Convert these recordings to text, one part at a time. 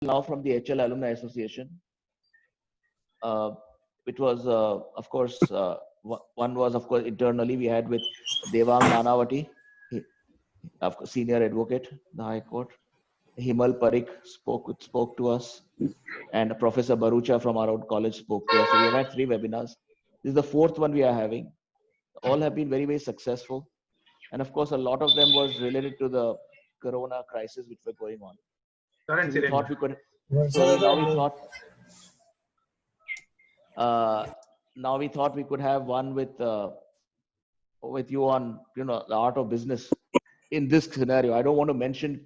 now from the HL Alumni Association. It was, of course, one was, of course, internally we had with Devang Nanavati, of course, senior advocate, the High Court. Himal Parikh spoke to us, and Professor Barucha from our own college spoke to us. So we have had 3 webinars. This is the 4th one we are having. All have been very, very successful. And of course, a lot of them was related to the Corona crisis which were going on. So we thought we could. So now we thought we could have one with you on, the art of business in this scenario. I don't want to mention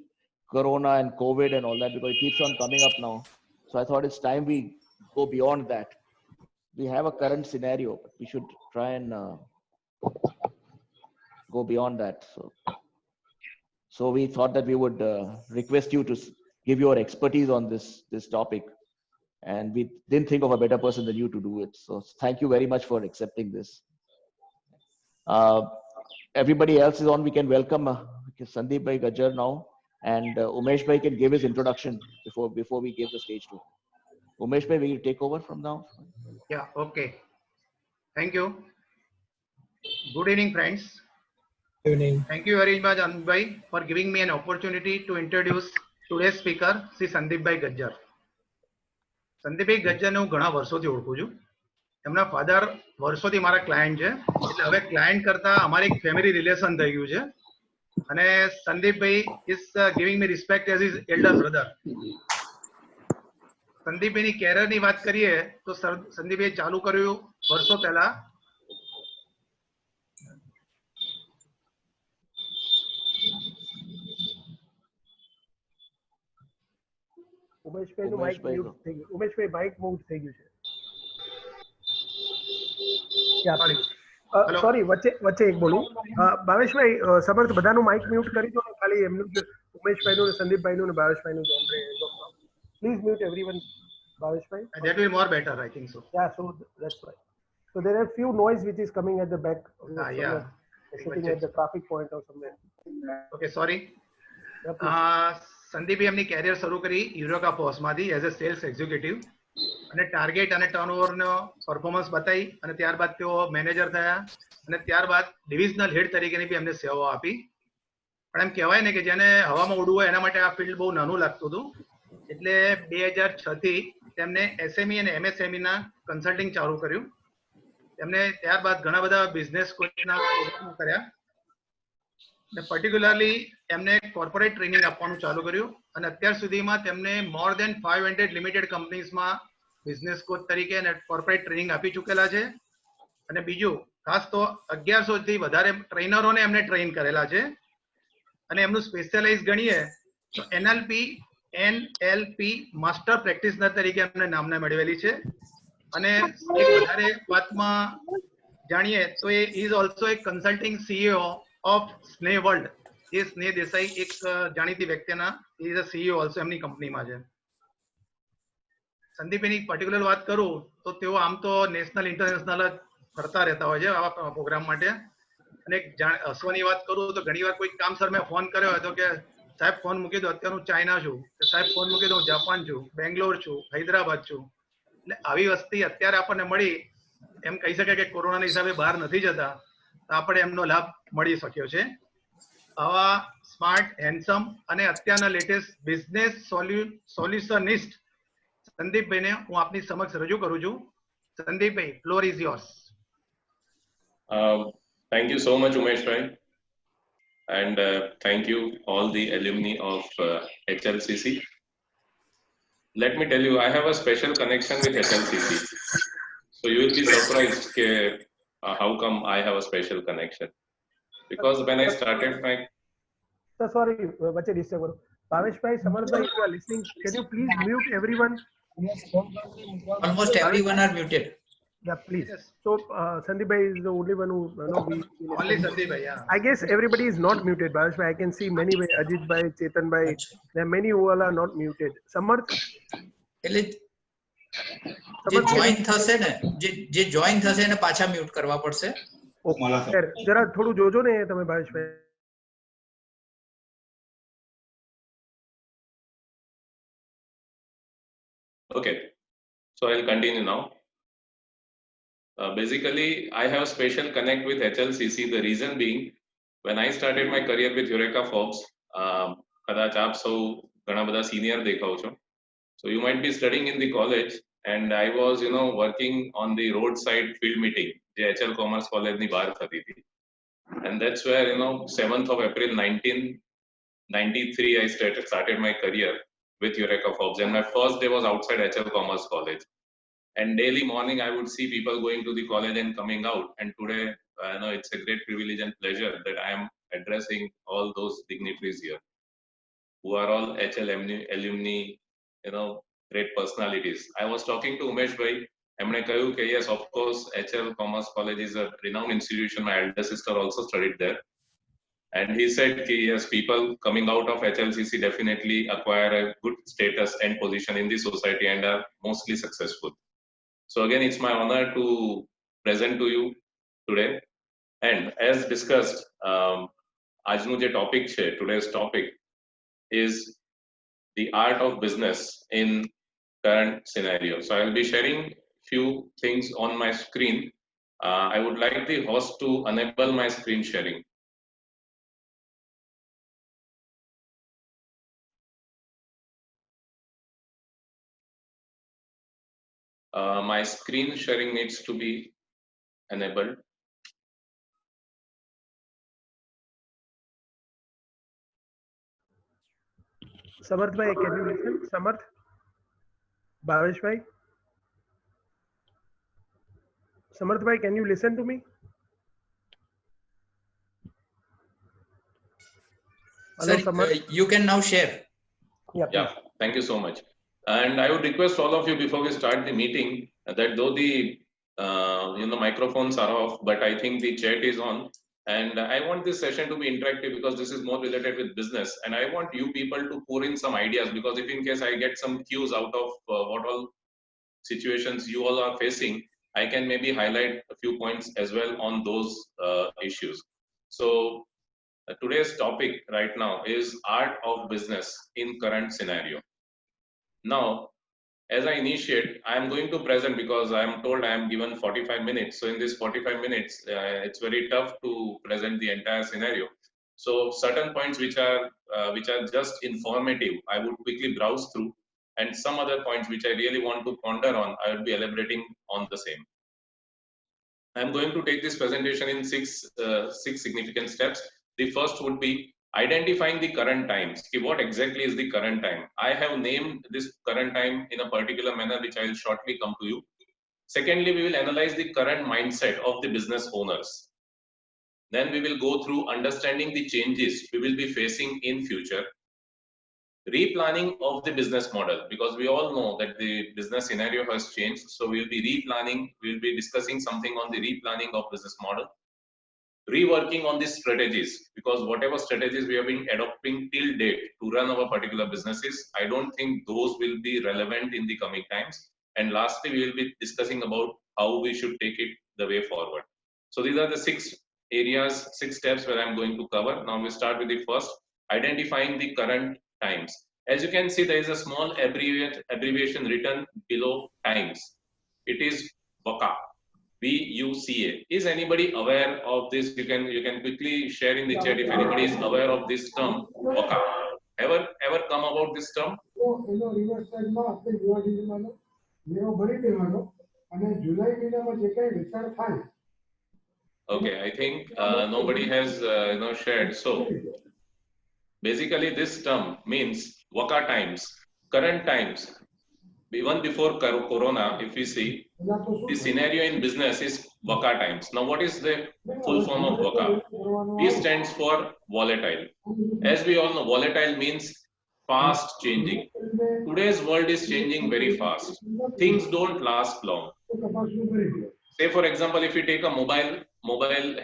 Corona and COVID and all that because it keeps on coming up now. So I thought it's time we go beyond that. We have a current scenario, but we should try and go beyond that. So we thought that we would request you to give your expertise on this topic, and we didn't think of a better person than you to do it. So thank you very much for accepting this. Everybody else is on. We can welcome Sandeep Bhai Gajjar now, and Umesh Bhai can give his introduction before we give the stage to him. Umesh Bhai, will you take over from now? Yeah, okay. Thank you. Good evening, friends. Good evening. Thank you very much, Anand Bhai, for giving me an opportunity to introduce today's speaker, Sri Sandeep Bhai Gajjar. Sandeep Bhai Gajjar ને હું ઘણા વર્ષોથી ઓળખું છું. એમના father વર્ષોથી મારા client છે, એટલે હવે ક્લાયન્ટ કરતા અમારે એક ફેમિલી રિલેશન થઈ ગયું છે. અને સંદીપ ભાઈ is giving me respect as his elder brother. Sandeep ભાઈની કેરિયરની વાત કરીએ તો સંદીપ ભાઈ ચાલુ કર્યું વર્ષો પહેલા. ઉમેશભાઈનું માઇક મ્યુટ થઈ ગયું. ઉમેશભાઈ માઇક મ્યુટ થઈ ગયું છે. સોરી, વચ્ચે એક બોલું. ભાવેશભાઈ, સમર્થ બધાનું માઇક મ્યુટ કરી દો ને, ખાલી એમનું ઉમેશભાઈનું ને સંદીપભાઈનું ને ભાવેશભાઈનું જોન રહે. Please mute everyone. Bhaveshbhai, that will be more better, I think so. Yeah, so that's right. So there are few noise which is coming at the back. Yeah, sitting at the traffic point or somewhere. Okay, sorry. સંદીપે એમની carrier શરૂ કરી યુરોકા પોસ્ટમાંથી as a cells executive, અને target અને ટર્નઓવરનો performance બતાવી, અને ત્યારબાદ તેઓ manager થયા, અને ત્યારબાદ ડિવિઝનલ હેડ તરીકેની બી એમને સેવાઓ આપી. પણ એમ કહેવાય ને કે જેને હવામાં ઉડવું હોય એના માટે આ ફિલ્ડ બહુ નાનું લાગતું હતું, એટલે 2006 થી તેમને એસએમઈ અને એમએસએમઈના કન્સલ્ટિંગ ચાલુ કર્યું. તેમને ત્યારબાદ ઘણા બધા બિઝનેસ કોચના પ્રોગ્રામો કર્યા, અને પર્ટિક્યુલરલી એમને કોર્પોરેટ ટ્રેનિંગ આપવાનું ચાલુ કર્યું, અને અત્યાર સુધીમાં તેમને મોર દેન 500 લિમિટેડ કંપનીઝમાં બિઝનેસ કોચ તરીકે અને કોર્પોરેટ ટ્રેનિંગ આપી ચૂકેલા છે. અને બીજું ખાસ તો 1100 થી વધારે ટ્રેનરોને એમને ટ્રેન કરેલા છે. અને એમનું સ્પેશિયલાઇઝ ગણીએ તો NLP માસ્ટર પ્રેક્ટિશનર તરીકે એમને નામના મેળવેલી છે. અને એક વધારે વાતમાં જાણીએ તો એ ઇઝ ઓલ્સો એક કન્સલ્ટિંગ CEO ઓફ સ્નેહ વર્લ્ડ. એ સ્નેહ દેસાઈ એક જાણીતી વ્યક્તિના ઇઝ અ CEO ઓલ્સો એમની કંપનીમાં છે. સંદીપની પર્ટિક્યુલર વાત કરું તો તેઓ આમ તો નેશનલ ઇન્ટરનેશનલ જ ફરતા રહેતા હોય છે આવા પ્રોગ્રામ માટે. અને હસવાની વાત કરું તો ઘણીવાર કોઈ કામસર મેં ફોન કર્યો હોય તો કે સાહેબ ફોન મૂકી દો, અત્યારે હું ચાઇના છું, કે સાહેબ ફોન મૂકી દો, હું જાપાન છું, બેંગ્લોર છું, હૈદરાબાદ છું. એટલે આવી વસ્તી અત્યારે આપણને મળી, એમ કહી શકાય કે કોરોનાના હિસાબે બહાર નથી જતા, તો આપણે એમનો લાભ મળી શક્યો છે. આવા સ્માર્ટ, હેન્ડસમ અને અત્યારના લેટેસ્ટ બિઝનેસ સોલ્યુશનિસ્ટ સંદીપભાઈને હું આપની સમક્ષ રજૂ કરું છું. સંદીપભાઈ, floor is yours. Thank you so much, Umesh bhai, and thank you all the alumni of HLCC. Let me tell you, I have a special connection with HLCC. So you will be surprised how come I have a special connection. Because when I started my... So sorry, bache disturb karo. Bhavesh bhai, Samarth bhai, if you are listening, can you please mute everyone? Almost everyone are muted. Yeah, please. Yes. So Sandeep bhai is the only one who only Sandeep bhai, yeah. I guess everybody is not muted. Bhavesh bhai, I can see many bhai, Ajit bhai, Chetan bhai. There are many who all are not muted. Samarth, એટલે જે join થશે ને, જે join થશે એને પાછા mute કરવા પડશે. જરા થોડું જોજો ને તમે ભાવેશ ભાઈ. Okay, so I'll continue now. Basically, I have special connect with HLCC. The reason being, when I started my career with Eureka Forbes, કદાચ આપ સૌ ઘણા બધા senior દેખાવ છો. So you might be studying in the college, and I was, working on the roadside field meeting, જે HL Commerce College ની બહાર થતી હતી. And that's where, 7th of April 1993, I started my career with Eureka Forbes. And my first day was outside HL Commerce College. And daily morning, I would see people going to the college and coming out. And today, it's a great privilege and pleasure that I am addressing all those dignitaries here, who are all HL alumni, great personalities. I was talking to Umesh Bhai. એમણે કહ્યું કે yes, of course, HL Commerce College is a renowned institution. My elder sister also studied there. And he said, yes, people coming out of HLCC definitely acquire a good status and position in the society and are mostly successful. So again, it's my honor to present to you today. And as discussed, આજનું જે topic છે, today's topic is the art of business in current scenario. So I'll be sharing few things on my screen. I would like the host to enable my screen sharing. My screen sharing needs to be enabled. Samarth bhai, can you listen? Samarth? Bhavesh bhai? Samarth bhai, can you listen to me? Hello, Sir, you can now share. Yeah, thank you so much. And I would request all of you before we start the meeting that though the microphones are off, but I think the chat is on. And I want this session to be interactive because this is more related with business. And I want you people to pour in some ideas, because if in case I get some cues out of what all situations you all are facing, I can maybe highlight a few points as well on those issues. So today's topic right now is art of business in current scenario. Now, as I initiate, I am going to present because I am told I am given 45 minutes. So in this 45 minutes, it's very tough to present the entire scenario. So certain points which are just informative, I would quickly browse through, and some other points which I really want to ponder on, I will be elaborating on the same. I am going to take this presentation in six significant steps. The first would be identifying the current times. What exactly is the current time? I have named this current time in a particular manner, which I will shortly come to you. Secondly, we will analyze the current mindset of the business owners. Then we will go through understanding the changes we will be facing in future. Replanning of the business model, because we all know that the business scenario has changed. So we will be replanning, we will be discussing something on the replanning of business model. Reworking on these strategies, because whatever strategies we have been adopting till date to run our particular businesses, I don't think those will be relevant in the coming times. And lastly, we will be discussing about how we should take it the way forward. So these are the 6 areas, 6 steps where I'm going to cover. Now we start with the first, identifying the current times. As you can see, there is a small abbreviation written below times. It is VUCA. VUCA. Is anybody aware of this? You can quickly share in the chat if anybody is aware of this term, VUCA. Ever come about this term? Okay, I think nobody has shared. So basically this term means VUCA times, current times. Even before Corona, if we see, the scenario in business is VUCA times. Now, what is the full form of VUCA? V stands for volatile. As we all know, volatile means fast changing. Today's world is changing very fast. Things don't last long. Say, for example, if you take a mobile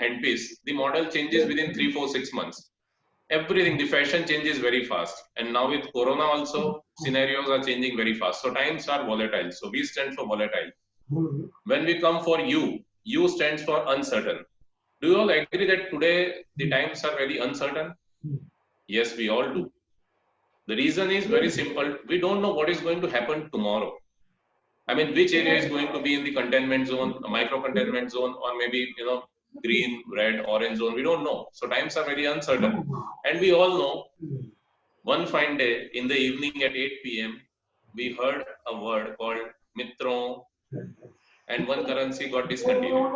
handpiece, the model changes within 3, 4, 6 months. Everything, the fashion changes very fast. And now with Corona also, scenarios are changing very fast. So times are volatile. So V stands for volatile. When we come for U stands for uncertain. Do you all agree that today the times are very uncertain? Yes, we all do. The reason is very simple. We don't know what is going to happen tomorrow. I mean, which area is going to be in the containment zone, a micro containment zone, or maybe, green, red, orange zone? We don't know. So times are very uncertain. And we all know, one fine day in the evening at 8 p.m., we heard a word called Mitron, and one currency got discontinued.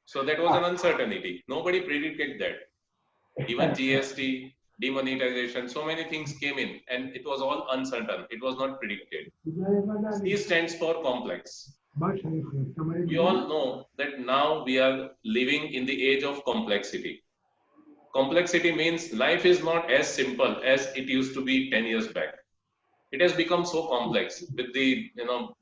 So that was an uncertainty. Nobody predicted that. Even GST, demonetization, so many things came in, and it was all uncertain. It was not predicted. C stands for complex. We all know that now we are living in the age of complexity. Complexity means life is not as simple as it used to be 10 years back. It has become so complex with the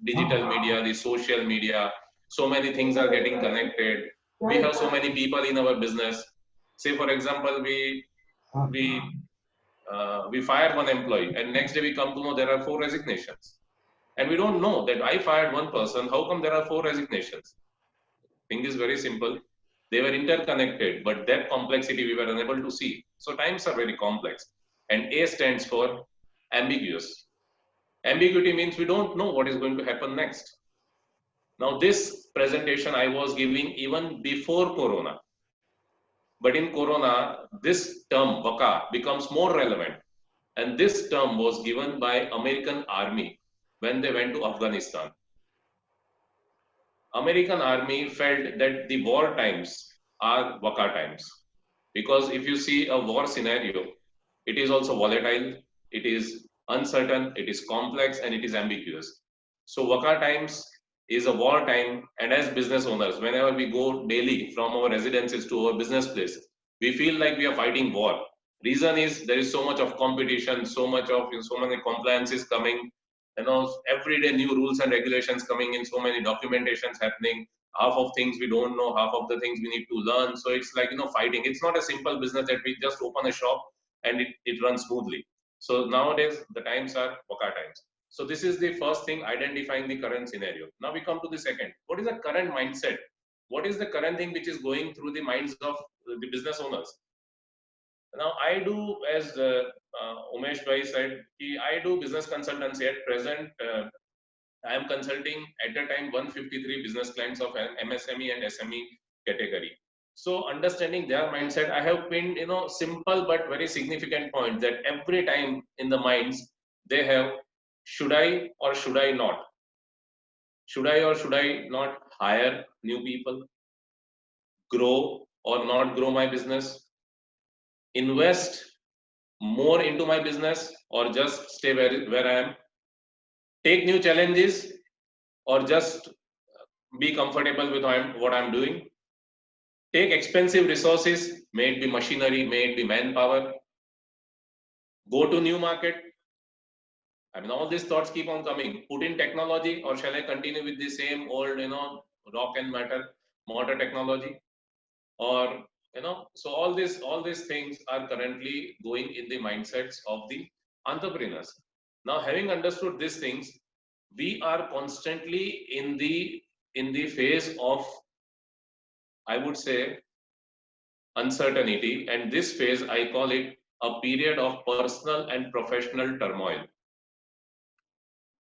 digital media, the social media. So many things are getting connected. We have so many people in our business. Say, for example, we fire one employee, and next day we come to know there are 4 resignations, and we don't know that I fired one person. How come there are 4 resignations? Thing is very simple. They were interconnected, but that complexity we were unable to see. So times are very complex. And A stands for ambiguous. Ambiguity means we don't know what is going to happen next. Now, this presentation I was giving even before Corona. But in Corona, this term, VUCA, becomes more relevant. And this term was given by American Army when they went to Afghanistan. American Army felt that the war times are VUCA times. Because if you see a war scenario, it is also volatile, it is uncertain, it is complex, and it is ambiguous. So VUCA times is a war time, and as business owners, whenever we go daily from our residences to our business place, we feel like we are fighting war. Reason is there is so much of competition, so many compliances coming, everyday new rules and regulations coming in, so many documentations happening. Half of things we don't know, half of the things we need to learn. So it's like, fighting. It's not a simple business that we just open a shop and it runs smoothly. So nowadays, the times are VUCA times. So this is the first thing, identifying the current scenario. Now we come to the second. What is the current mindset? What is the current thing which is going through the minds of the business owners? Now I do, as Umesh Bhai said, I do business consultancy at present. I am consulting at a time 153 business clients of MSME and SME category. So understanding their mindset, I have pinned, simple but very significant point that every time in the minds they have, should I or should I not? Should I or should I not hire new people? Grow or not grow my business? Invest more into my business or just stay where I am? Take new challenges or just be comfortable with what I'm doing? Take expensive resources, may it be machinery, may it be manpower, go to new market. I mean, all these thoughts keep on coming. Put in technology, or shall I continue with the same old, rock and mortar technology? Or, so all these things are currently going in the mindsets of the entrepreneurs. Now, having understood these things, we are constantly in the phase of, I would say, uncertainty, and this phase I call it a period of personal and professional turmoil.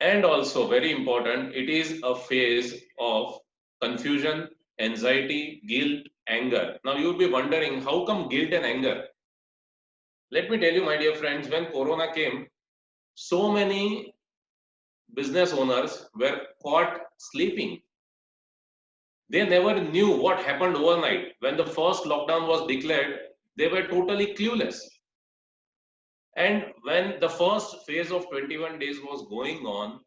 And also, very important, it is a phase of confusion, anxiety, guilt, anger. Now you would be wondering, how come guilt and anger? Let me tell you, my dear friends, when Corona came, so many business owners were caught sleeping. They never knew what happened overnight. When the first lockdown was declared, they were totally clueless. And when the first phase of 21 days was going on,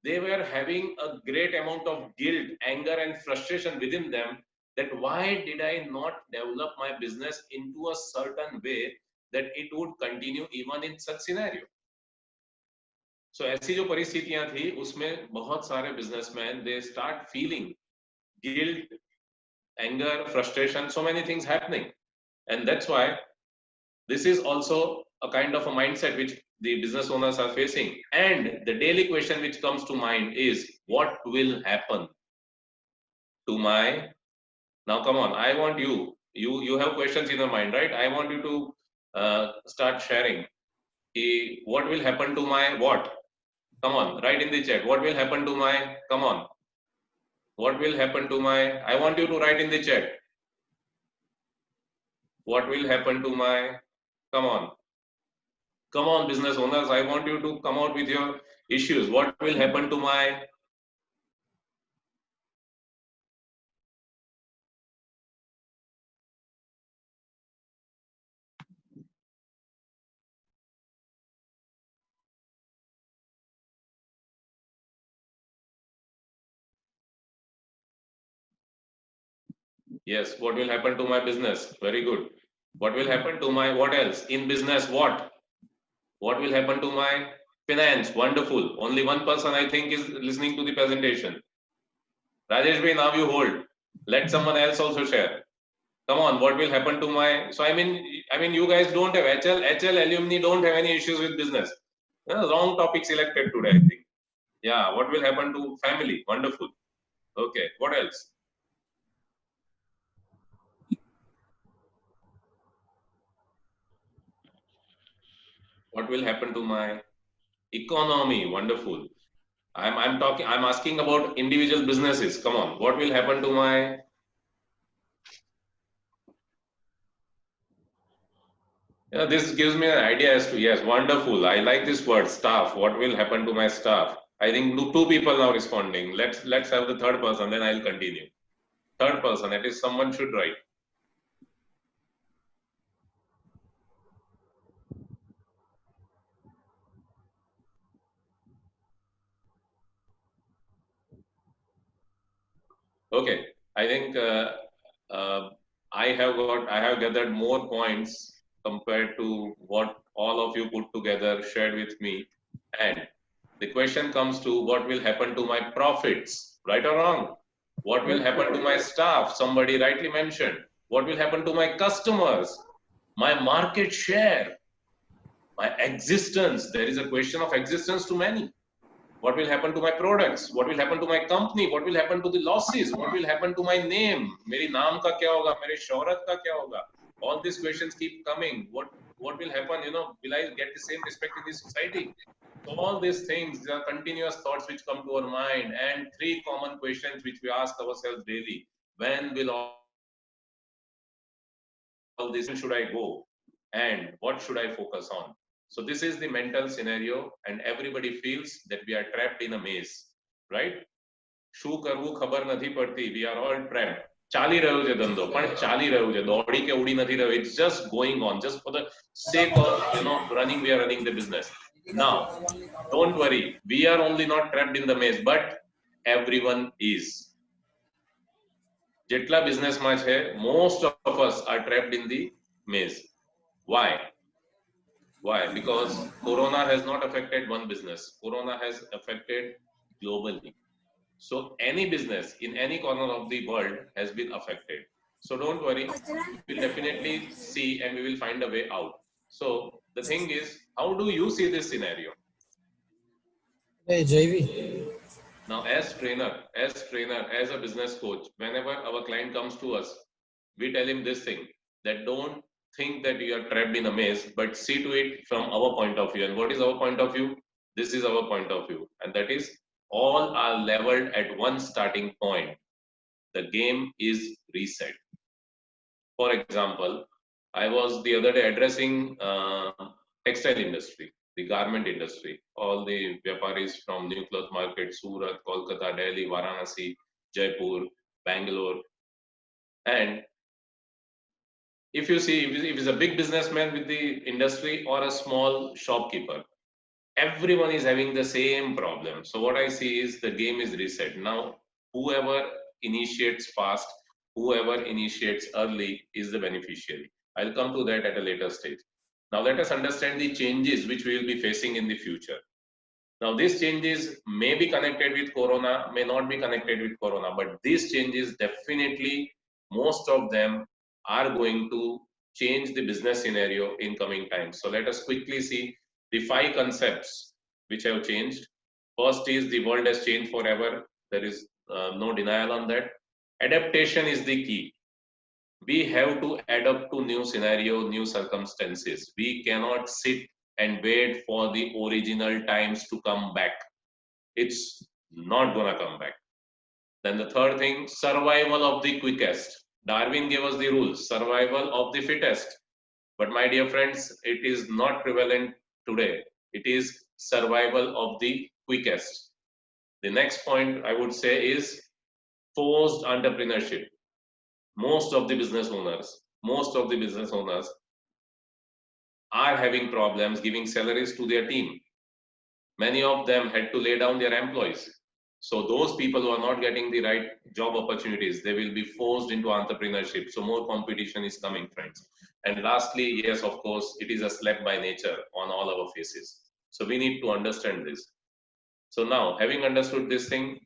they were having a great amount of guilt, anger, and frustration within them that why did I not develop my business into a certain way that it would continue even in such scenario. So ऐसी जो परिस्थितियां थी उसमें बहुत सारे businessmen, they start feeling guilt, anger, frustration, so many things happening. And that's why this is also a kind of a mindset which the business owners are facing. And the daily question which comes to mind is, what will happen to my, now come on, I want you have questions in your mind, right? I want you to start sharing. What will happen to my what? Come on, write in the chat. What will happen to my, come on. What will happen to my, I want you to write in the chat. What will happen to my, come on. Come on, business owners, I want you to come out with your issues. What will happen to my, yes, what will happen to my business? Very good. What will happen to my, what else? In business, what? What will happen to my finance? Wonderful. Only one person I think is listening to the presentation. Rajesh bhai, now you hold. Let someone else also share. Come on, what will happen to my, so I mean you guys don't have HL alumni don't have any issues with business. Wrong topic selected today, I think. Yeah, what will happen to family? Wonderful. Okay, what else? What will happen to my economy? Wonderful. I'm asking about individual businesses. Come on, what will happen to my, this gives me an idea as to, yes, wonderful. I like this word, staff. What will happen to my staff? I think two people now responding. Let's have the third person, then I'll continue. Third person, that is someone should write. Okay, I think I have gathered more points compared to what all of you put together, shared with me. And the question comes to what will happen to my profits, right or wrong? What will happen to my staff? Somebody rightly mentioned. What will happen to my customers? My market share? My existence? There is a question of existence to many. What will happen to my products? What will happen to my company? What will happen to the losses? What will happen to my name? मेरी नाम का क्या होगा? मेरे शोहरत का क्या होगा? All these questions keep coming. What will happen? Will I get the same respect in this society? So all these things are continuous thoughts which come to our mind, and three common questions which we ask ourselves daily: when will all this should I go, and what should I focus on? So this is the mental scenario, and everybody feels that we are trapped in a maze, right? શું કરવું ખબર નથી પડતી. We are all trapped. ચાલી રહ્યો છે ધંધો, પણ ચાલી રહ્યું છે, દોડી કે ઉડી નથી રહ્યો. It's just going on, just for the sake of running. We are running the business. Now, don't worry. We are only not trapped in the maze, but everyone is. જેટલા બિઝનેસમાં છે, most of us are trapped in the maze. Why? Why? Because Corona has not affected one business. Corona has affected globally. So any business in any corner of the world has been affected. So don't worry, we'll definitely see and we will find a way out. So the thing is, how do you see this scenario? Hey, JV. Now, as trainer, as a business coach, whenever our client comes to us, we tell him this thing, that don't think that you are trapped in a maze, but see to it from our point of view. And what is our point of view? This is our point of view. And that is, all are leveled at one starting point. The game is reset. For example, I was the other day addressing textile industry, the garment industry, all the vyaparis from New Cloth Market, Surat, Kolkata, Delhi, Varanasi, Jaipur, Bangalore. And if you see, if it's a big businessman with the industry or a small shopkeeper, everyone is having the same problem. So what I see is the game is reset. Now, whoever initiates fast, whoever initiates early is the beneficiary. I'll come to that at a later stage. Now, let us understand the changes which we will be facing in the future. Now, these changes may be connected with Corona, may not be connected with Corona, but these changes definitely, most of them are going to change the business scenario in coming times. So let us quickly see the 5 concepts which have changed. First is the world has changed forever. There is no denial on that. Adaptation is the key. We have to adapt to new scenario, new circumstances. We cannot sit and wait for the original times to come back. it's not gonna come back. Then the third thing, survival of the quickest. Darwin gave us the rules, survival of the fittest. But my dear friends, it is not prevalent today. It is survival of the quickest. The next point I would say is forced entrepreneurship. Most of the business owners are having problems giving salaries to their team. Many of them had to lay down their employees. So those people who are not getting the right job opportunities, they will be forced into entrepreneurship. So more competition is coming, friends. And lastly, yes, of course, it is a slap by nature on all our faces. So we need to understand this. So now, having understood this thing,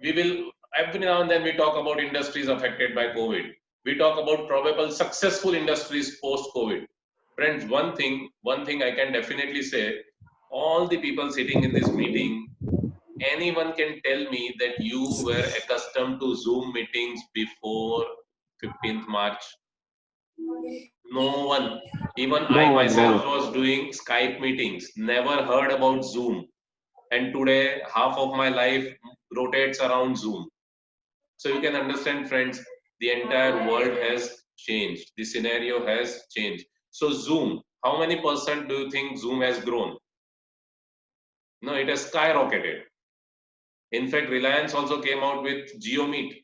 we will, every now and then we talk about industries affected by COVID. We talk about probable successful industries post-COVID. Friends, one thing I can definitely say, all the people sitting in this meeting, anyone can tell me that you were accustomed to Zoom meetings before 15th March? No one. Even I myself was doing Skype meetings, never heard about Zoom. And today, half of my life rotates around Zoom. So you can understand, friends, the entire world has changed. The scenario has changed. So Zoom, how many % do you think Zoom has grown? No, it has skyrocketed. In fact, Reliance also came out with JioMeet.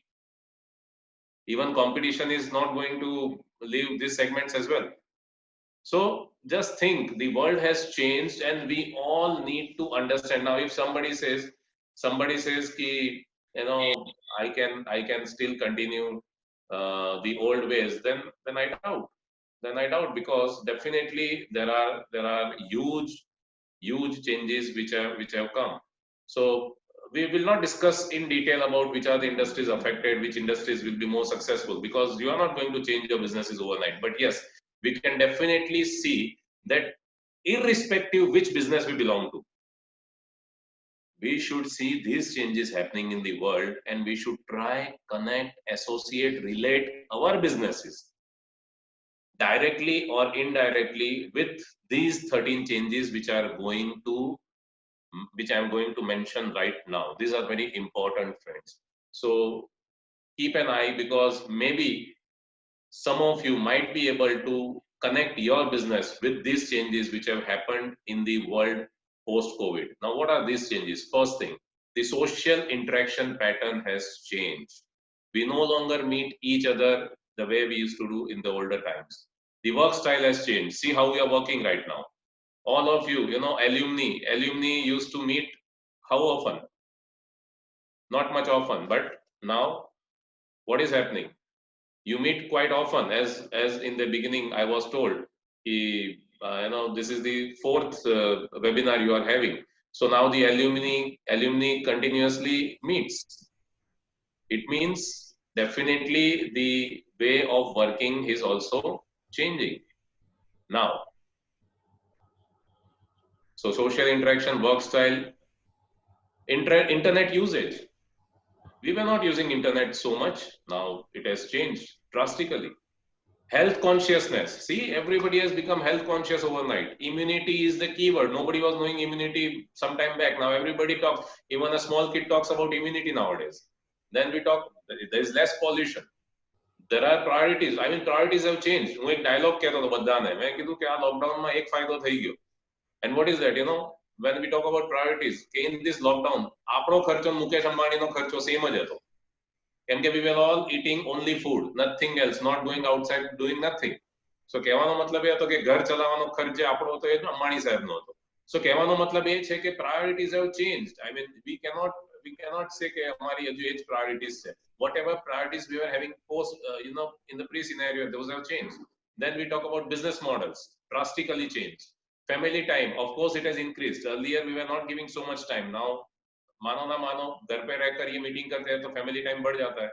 Even competition is not going to leave these segments as well. So just think, the world has changed and we all need to understand. Now, if somebody says ki, you know, I can still continue the old ways, then I doubt. Then I doubt, because definitely there are huge changes which have come. So we will not discuss in detail about which are the industries affected, which industries will be more successful, because you are not going to change your businesses overnight. But yes, we can definitely see that irrespective which business we belong to, we should see these changes happening in the world, and we should try, connect, associate, relate our businesses directly or indirectly with these 13 changes which I'm going to mention right now. These are very important, friends. So keep an eye, because maybe some of you might be able to connect your business with these changes which have happened in the world post-COVID. Now, what are these changes? First thing, the social interaction pattern has changed. We no longer meet each other the way we used to do in the older times. The work style has changed. See how we are working right now. All of you, alumni used to meet how often? Not much often, but now what is happening? You meet quite often, as in the beginning I was told, this is the fourth webinar you are having. So now the alumni continuously meets. It means definitely the way of working is also changing now. So social interaction, work style, internet usage. We were not using internet so much. Now it has changed drastically. Health consciousness. See, everybody has become health conscious overnight. Immunity is the keyword. Nobody was knowing immunity some time back. Now everybody talks. Even a small kid talks about immunity nowadays. Then we talk, there is less pollution. There are priorities. I mean, priorities have changed. હું એક dialogue કહેતો હતો બધાને. મેં કીધું કે આ લોકડાઉનમાં એક ફાયદો થઈ ગયો. And what is that? When we talk about priorities, in this lockdown, આપણો ખર્ચો મુકેશ અંબાણીનો ખર્ચો સેમ જ હતો. કેમ કે we were all eating only food, nothing else, not going outside, doing nothing. So કહેવાનો મતલબ એ હતો કે ઘર ચલાવવાનો ખર્ચ જે આપણો હતો એ અંબાણી સાહેબનો હતો. So કહેવાનો મતલબ એ છે કે priorities have changed. I mean, we cannot say કે અમારી હજુ એ જ priorities છે. Whatever priorities we were having post, in the pre-scenario, those have changed. Then we talk about business models, drastically changed. Family time, of course, it has increased. Earlier, we were not giving so much time. Now, मानो ना मानो घर पे रहकर ये meeting करते हैं तो फैमिली टाइम बढ़ जाता है.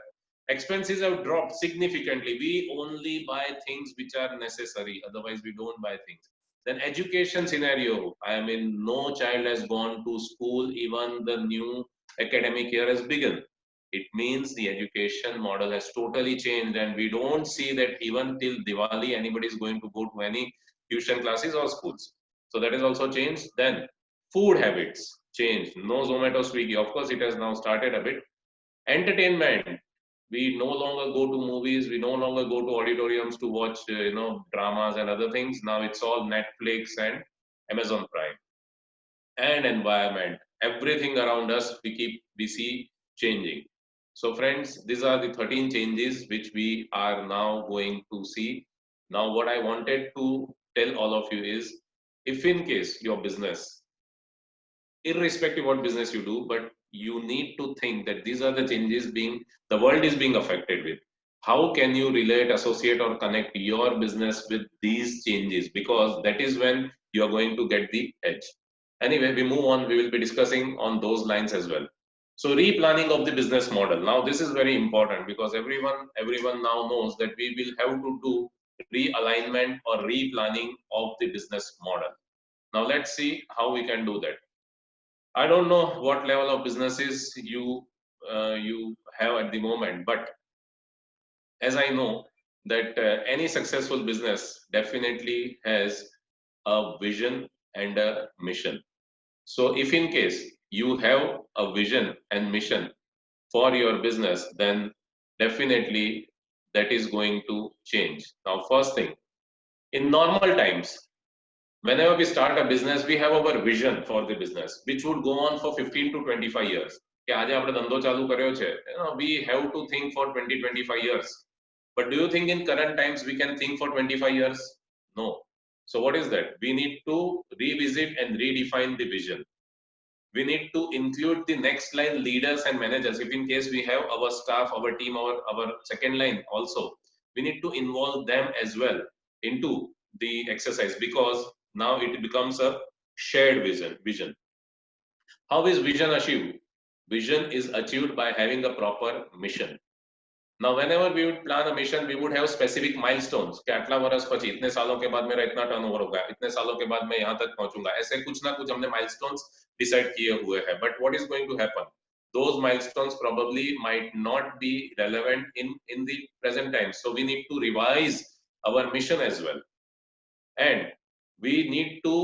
Expenses have dropped significantly. We only buy things which are necessary. Otherwise, we don't buy things. Then education scenario. I mean, no child has gone to school. Even the new academic year has begun. It means the education model has totally changed, and we don't see that even till Diwali anybody is going to go to any tuition classes or schools. So that is also changed. Then food habits. changed. No Zomato, Swiggy. Of course, it has now started a bit. Entertainment. We no longer go to movies. We no longer go to auditoriums to watch, dramas and other things. Now it's all Netflix and Amazon Prime. And environment. Everything around us we see changing. So friends, these are the 13 changes which we are now going to see. Now what I wanted to tell all of you is, if in case your business, irrespective what business you do, but you need to think that these are the changes the world is being affected with. How can you relate, associate or connect your business with these changes? Because that is when you are going to get the edge. Anyway, we move on. We will be discussing on those lines as well. So replanning of the business model. Now this is very important because everyone now knows that we will have to do realignment or replanning of the business model. Now let's see how we can do that. I don't know what level of businesses you have at the moment, but as I know that any successful business definitely has a vision and a mission. So if in case you have a vision and mission for your business, then definitely that is going to change. Now, first thing, in normal times, whenever we start a business, we have our vision for the business, which would go on for 15 to 25 years. કે આજે આપણે ધંધો ચાલુ કર્યો છે, we have to think for 20-25 years. But do you think in current times we can think for 25 years? No. So what is that? We need to revisit and redefine the vision. We need to include the next line leaders and managers. If in case we have our staff, our team, our second line also, we need to involve them as well into the exercise, because now it becomes a shared vision. How is vision achieved? Vision is achieved by having a proper mission. Now whenever we would plan a mission, we would have specific milestones कि अगला वर्ष पची इतने सालों के बाद मेरा इतना टर्नओवर होगा, इतने सालों के बाद मैं यहाँ तक पहुंचूंगा, ऐसे कुछ ना कुछ हमने milestones decide किए हुए हैं. But what is going to happen? Those milestones probably might not be relevant in the present time. So we need to revise our mission as well, and we need to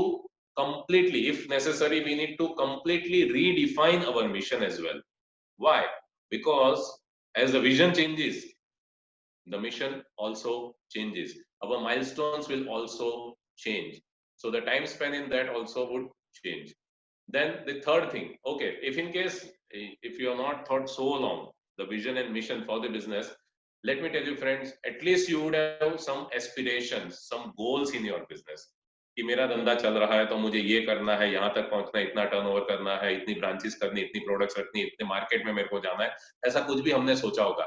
completely, if necessary, we need to completely redefine our mission as well. Why? Because as the vision changes, the mission also changes. Our milestones will also change. So the time span in that also would change. Then the third thing, okay, if in case, if you have not thought so long, the vision and mission for the business, let me tell you friends, at least you would have some aspirations, some goals in your business. कि मेरा धंधा चल रहा है तो मुझे ये करना है, यहाँ तक पहुंचना है, इतना टर्नओवर करना है, इतनी ब्रांचेस करनी, इतनी प्रोडक्ट्स रखनी, इतने मार्केट में मेरे को जाना है, ऐसा कुछ भी हमने सोचा होगा.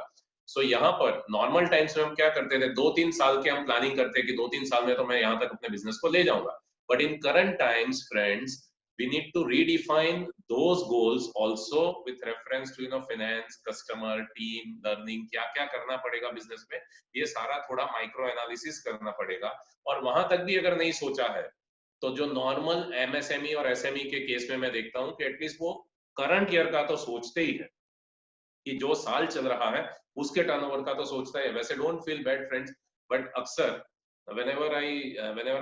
सो यहाँ पर नॉर्मल टाइम्स में हम क्या करते थे, 2-3 साल के हम प्लानिंग करते कि 2-3 साल में तो मैं यहाँ तक अपने बिजनेस को ले जाऊंगा. But in current times friends, we need to redefine those goals also with reference to finance, customer, team, learning, क्या क्या करना पड़ेगा बिजनेस में, ये सारा थोड़ा माइक्रो एनालिसिस करना पड़ेगा. और वहां तक भी अगर नहीं सोचा है तो जो नॉर्मल एमएसएमई और एसएमई के केस में मैं देखता हूं कि एटलीस्ट वो करंट ईयर का तो सोचते ही है, कि जो साल चल रहा है उसके टर्नओवर का तो सोचता है. वैसे don't feel bad friends, but अक्सर whenever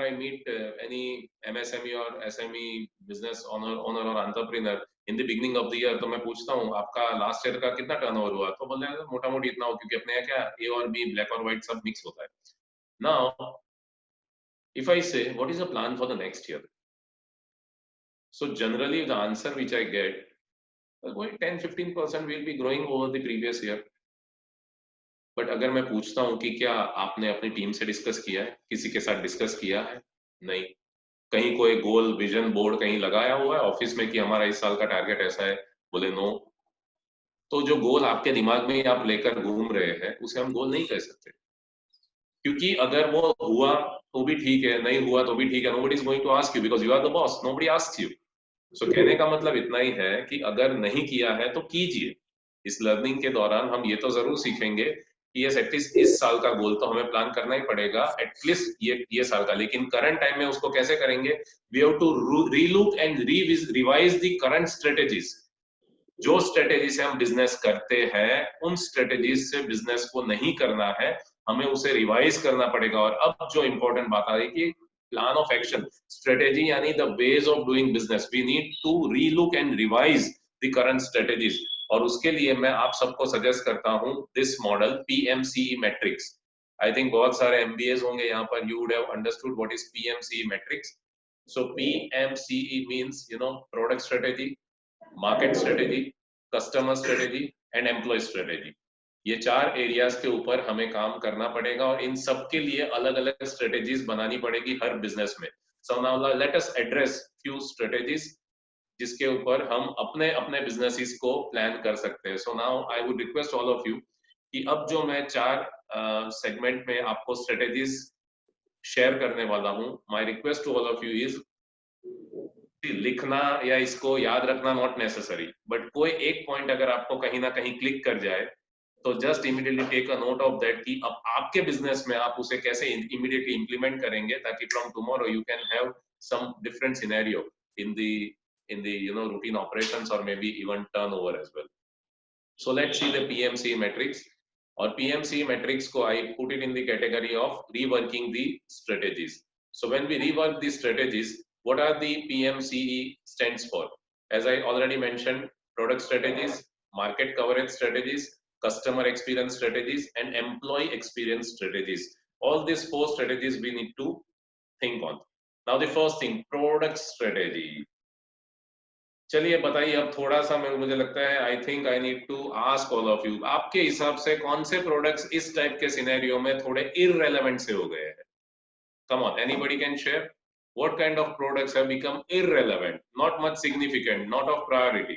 I meet any MSME or SME business owner or entrepreneur in the beginning of the year, तो मैं पूछता हूँ आपका लास्ट ईयर का कितना टर्नओवर हुआ, तो बोलते हैं मोटा मोटी इतना हो, क्योंकि अपने यहाँ क्या ए और बी, ब्लैक और व्हाइट सब मिक्स होता है. Now if I say what is the plan for the next year, so generally the answer which I get, going 10-15% will be growing over the previous year. But अगर मैं पूछता हूं कि क्या आपने अपनी टीम से डिस्कस किया है, किसी के साथ डिस्कस किया है, नहीं. कहीं कोई गोल विजन बोर्ड कहीं लगाया हुआ है ऑफिस में कि हमारा इस साल का टारगेट ऐसा है, बोले नो. तो जो गोल आपके दिमाग में आप लेकर घूम रहे हैं उसे हम गोल नहीं कह सकते, क्योंकि अगर वो हुआ तो भी ठीक है, नहीं हुआ तो भी ठीक है. Nobody is going to ask you because you are the boss, nobody asks you. So कहने का मतलब इतना ही है कि अगर नहीं किया है तो कीजिए. इस लर्निंग के दौरान हम ये तो जरूर सीखेंगे कि यस एटलीस्ट इस साल का गोल तो हमें प्लान करना ही पड़ेगा, एटलीस्ट ये साल का. लेकिन करंट टाइम में उसको कैसे करेंगे? We have to relook and revise the current strategies. जो स्ट्रेटेजी से हम बिजनेस करते हैं उन स्ट्रेटेजीज से बिजनेस को नहीं करना है, हमें उसे रिवाइज करना पड़ेगा. और अब जो इंपॉर्टेंट बात आ रही है कि plan of action. Strategy यानी the ways of doing business. We need to relook and revise the current strategies. और उसके लिए मैं आप सबको सजेस्ट करता हूँ this model PMCE matrix. I think बहुत सारे MBAs होंगे यहाँ पर. You would have understood what is PMCE matrix. So PMCE means product strategy, market strategy, customer strategy and employee strategy. ये 4 एरियाज के ऊपर हमें काम करना पड़ेगा और इन सब के लिए अलग अलग स्ट्रेटेजीज बनानी पड़ेगी हर बिजनेस में. So now let us address few strategies जिसके ऊपर हम अपने अपने बिजनेसेस को प्लान कर सकते हैं. So now I would request all of you कि अब जो मैं 4 सेगमेंट में आपको स्ट्रेटेजीज शेयर करने वाला हूँ, my request to all of you is लिखना या इसको याद रखना नॉट नेसेसरी, बट कोई एक पॉइंट अगर आपको कहीं ना कहीं क्लिक कर जाए तो just immediately take a note of that कि अब आपके बिजनेस में आप उसे कैसे इमीडिएटली इंप्लीमेंट करेंगे ताकि from tomorrow you can have some different scenario in the routine operations और maybe even turnover as well. So let's see the PMCE matrix. और PMCE मैट्रिक्स को I put it in the category of reworking the strategies. So when we rework the strategies, what are the PMCE stands for? As I already mentioned, product strategies, market coverage strategies, customer experience strategies and employee experience strategies. All these 4 strategies we need to think on. Now the first thing, product strategy. चलिए बताइए अब थोड़ा सा मुझे लगता है I think I need to ask all of you, आपके हिसाब से कौन से प्रोडक्ट्स इस टाइप के सिनेरियो में थोड़े irrelevant से हो गए हैं? Come on, anybody can share? What kind of products have become irrelevant, not much significant, not of priority?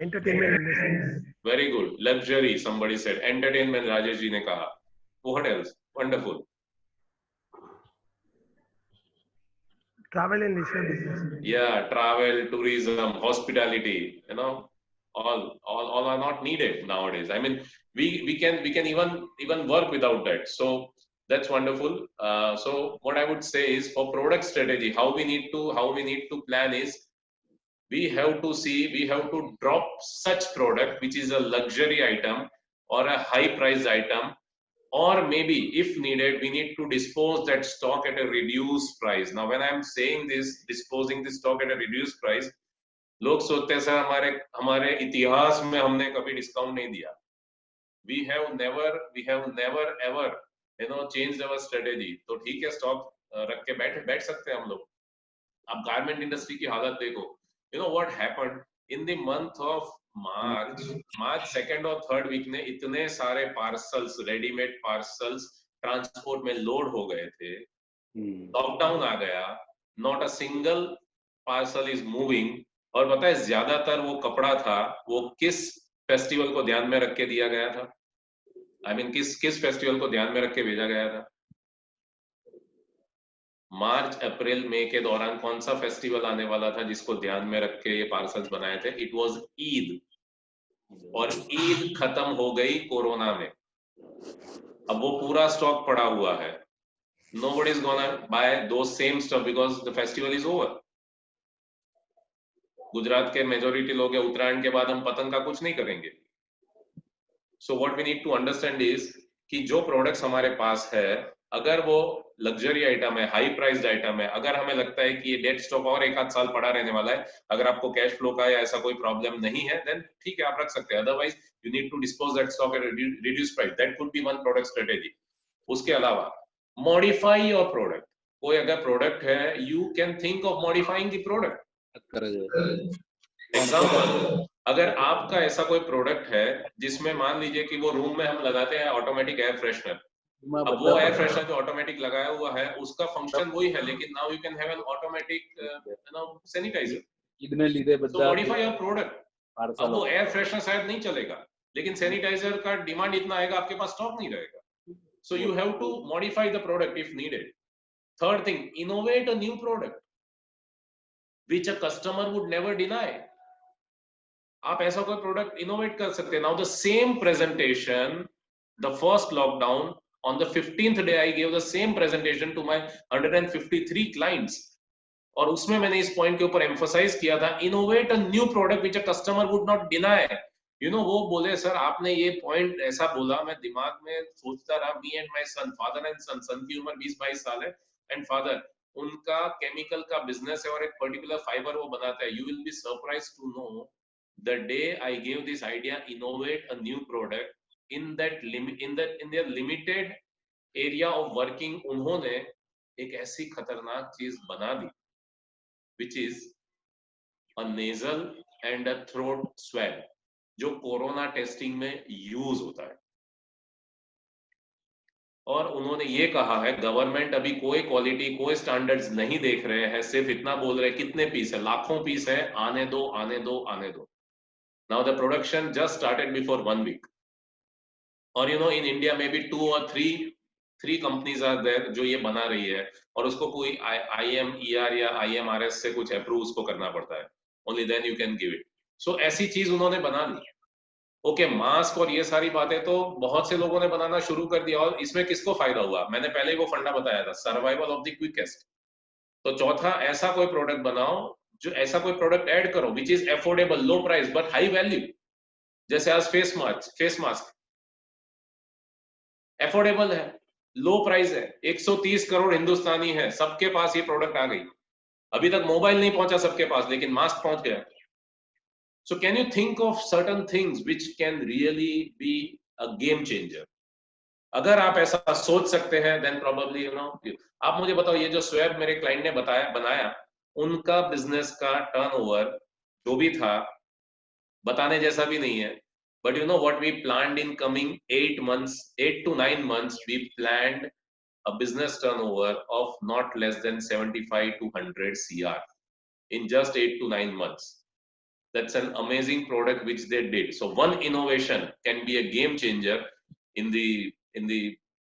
Entertainment industry. Very good. Luxury, somebody said. Entertainment, Rajesh ji ne kaha. What else? Wonderful. Travel and leisure business. Yeah, travel, tourism, hospitality. All are not needed nowadays. I mean, we can even work without that. So that's wonderful. So what I would say is for product strategy, how we need to plan is we have to drop such product which is a luxury item or a high price item, or maybe if needed we need to dispose that stock at a reduced price. Now when I am saying this, disposing the stock at a reduced price, लोग सोचते हैं sir हमारे इतिहास में हमने कभी discount नहीं दिया. We have never ever changed our strategy. तो ठीक है, स्टॉक रख के बैठ सकते हैं हम लोग. अब गारमेंट इंडस्ट्री की हालत देखो. what happened in the month of March 2nd और 3rd वीक में इतने सारे पार्सल्स, रेडीमेड पार्सल्स ट्रांसपोर्ट में लोड हो गए थे. लॉकडाउन आ गया, not a single parcel is moving. और पता है ज्यादातर वो कपड़ा था वो किस फेस्टिवल को ध्यान में रख के दिया गया था? I mean, किस फेस्टिवल को ध्यान में रख के भेजा गया था? मार्च, अप्रैल, मई के दौरान कौन सा फेस्टिवल आने वाला था जिसको ध्यान में रख के ये पार्सल्स बनाए थे? It was Eid. और ईद खत्म हो गई कोरोना में. अब वो पूरा स्टॉक पड़ा हुआ है. Nobody is gonna buy those same stuff because the festival is over. Gujarat के मेजोरिटी लोग उत्तरायण के बाद हम पतंग का कुछ नहीं करेंगे. So what we need to understand is कि जो प्रोडक्ट्स हमारे पास है, अगर वो लग्जरी आइटम है, हाई प्राइस्ड आइटम है, अगर हमें लगता है कि ये डेड स्टॉक और 1 आध साल पड़ा रहने वाला है, अगर आपको कैश फ्लो का या ऐसा कोई प्रॉब्लम नहीं है, देन ठीक है आप रख सकते हैं. Otherwise you need to dispose that stock at reduced price. That could be one product strategy. उसके अलावा मॉडिफाई योर प्रोडक्ट. कोई अगर प्रोडक्ट है, you can think of modifying the product. Example, अगर आपका ऐसा कोई प्रोडक्ट है जिसमें मान लीजिए कि वो रूम में हम लगाते हैं ऑटोमेटिक एयर फ्रेशनर. अब वो एयर फ्रेशनर जो ऑटोमेटिक लगाया हुआ है उसका फंक्शन वही है, लेकिन now you can have an automatic sanitiser. तो मॉडिफाई योर प्रोडक्ट. अब वो एयर फ्रेशनर शायद नहीं चलेगा, लेकिन सैनिटाइजर का डिमांड इतना आएगा, आपके पास स्टॉक नहीं रहेगा. So you have to modify the product if needed. Third thing, innovate a new product which a customer would never deny. आप ऐसा कोई प्रोडक्ट इनोवेट कर सकते हैं. Now the same presentation, the first lockdown, on the 15th day I gave the same presentation to my 153 clients, और उसमें मैंने इस पॉइंट के ऊपर एम्फसाइज किया था, innovate a new product which a customer would not deny. वो बोले सर आपने ये पॉइंट ऐसा बोला, मैं दिमाग में सोचता रहा, me and my son, father and son की उम्र 20-22 साल है, एंड फादर उनका केमिकल का बिजनेस है और एक पर्टिकुलर फाइबर वो बनाता है. You will be surprise to know the day I give this idea, innovate a new product in that in their limited area of working, उन्होंने एक ऐसी खतरनाक चीज बना दी which is a nasal and a throat swab, जो corona testing में use होता है. और उन्होंने ये कहा है गवर्नमेंट अभी कोई क्वालिटी कोई स्टैंडर्ड्स नहीं देख रहे हैं, सिर्फ इतना बोल रहे हैं कितने पीस है, लाखों पीस है, आने दो आने दो आने दो. Now the production just started before 1 week. और इन इंडिया में भी 2 और 3 कंपनीज आर देयर जो ये बना रही है, और उसको कोई IMER या IMRS से कुछ अप्रूव उसको करना पड़ता है, only then you can give it. So ऐसी चीज उन्होंने बना ली. ओके, मास्क और ये सारी बातें तो बहुत से लोगों ने बनाना शुरू कर दिया, और इसमें किसको फायदा हुआ, मैंने पहले ही वो फंडा बताया था, सर्वाइवल ऑफ द क्विकेस्ट. तो चौथा, ऐसा कोई प्रोडक्ट बनाओ, जो ऐसा कोई प्रोडक्ट ऐड करो which is affordable, low price but high value. जैसे आज फेस मास्क अफोर्डेबल है, लो प्राइस है, 130 करोड़ हिंदुस्तानी है, सबके पास ये प्रोडक्ट आ गई. अभी तक मोबाइल नहीं पहुंचा सबके पास, लेकिन मास्क पहुंच गया. So can you think of certain things which can really be a game changer? अगर आप ऐसा सोच सकते हैं, then probably आप मुझे बताओ, ये जो स्वैब मेरे क्लाइंट ने बनाया, उनका बिजनेस का टर्नओवर जो भी था बताने जैसा भी नहीं है. But you know what we planned in coming 8 to 9 months, we planned a business turnover of not less than 75 to 100 CR in just 8 to 9 months. That's an amazing product which they did. So one innovation can be a game changer in the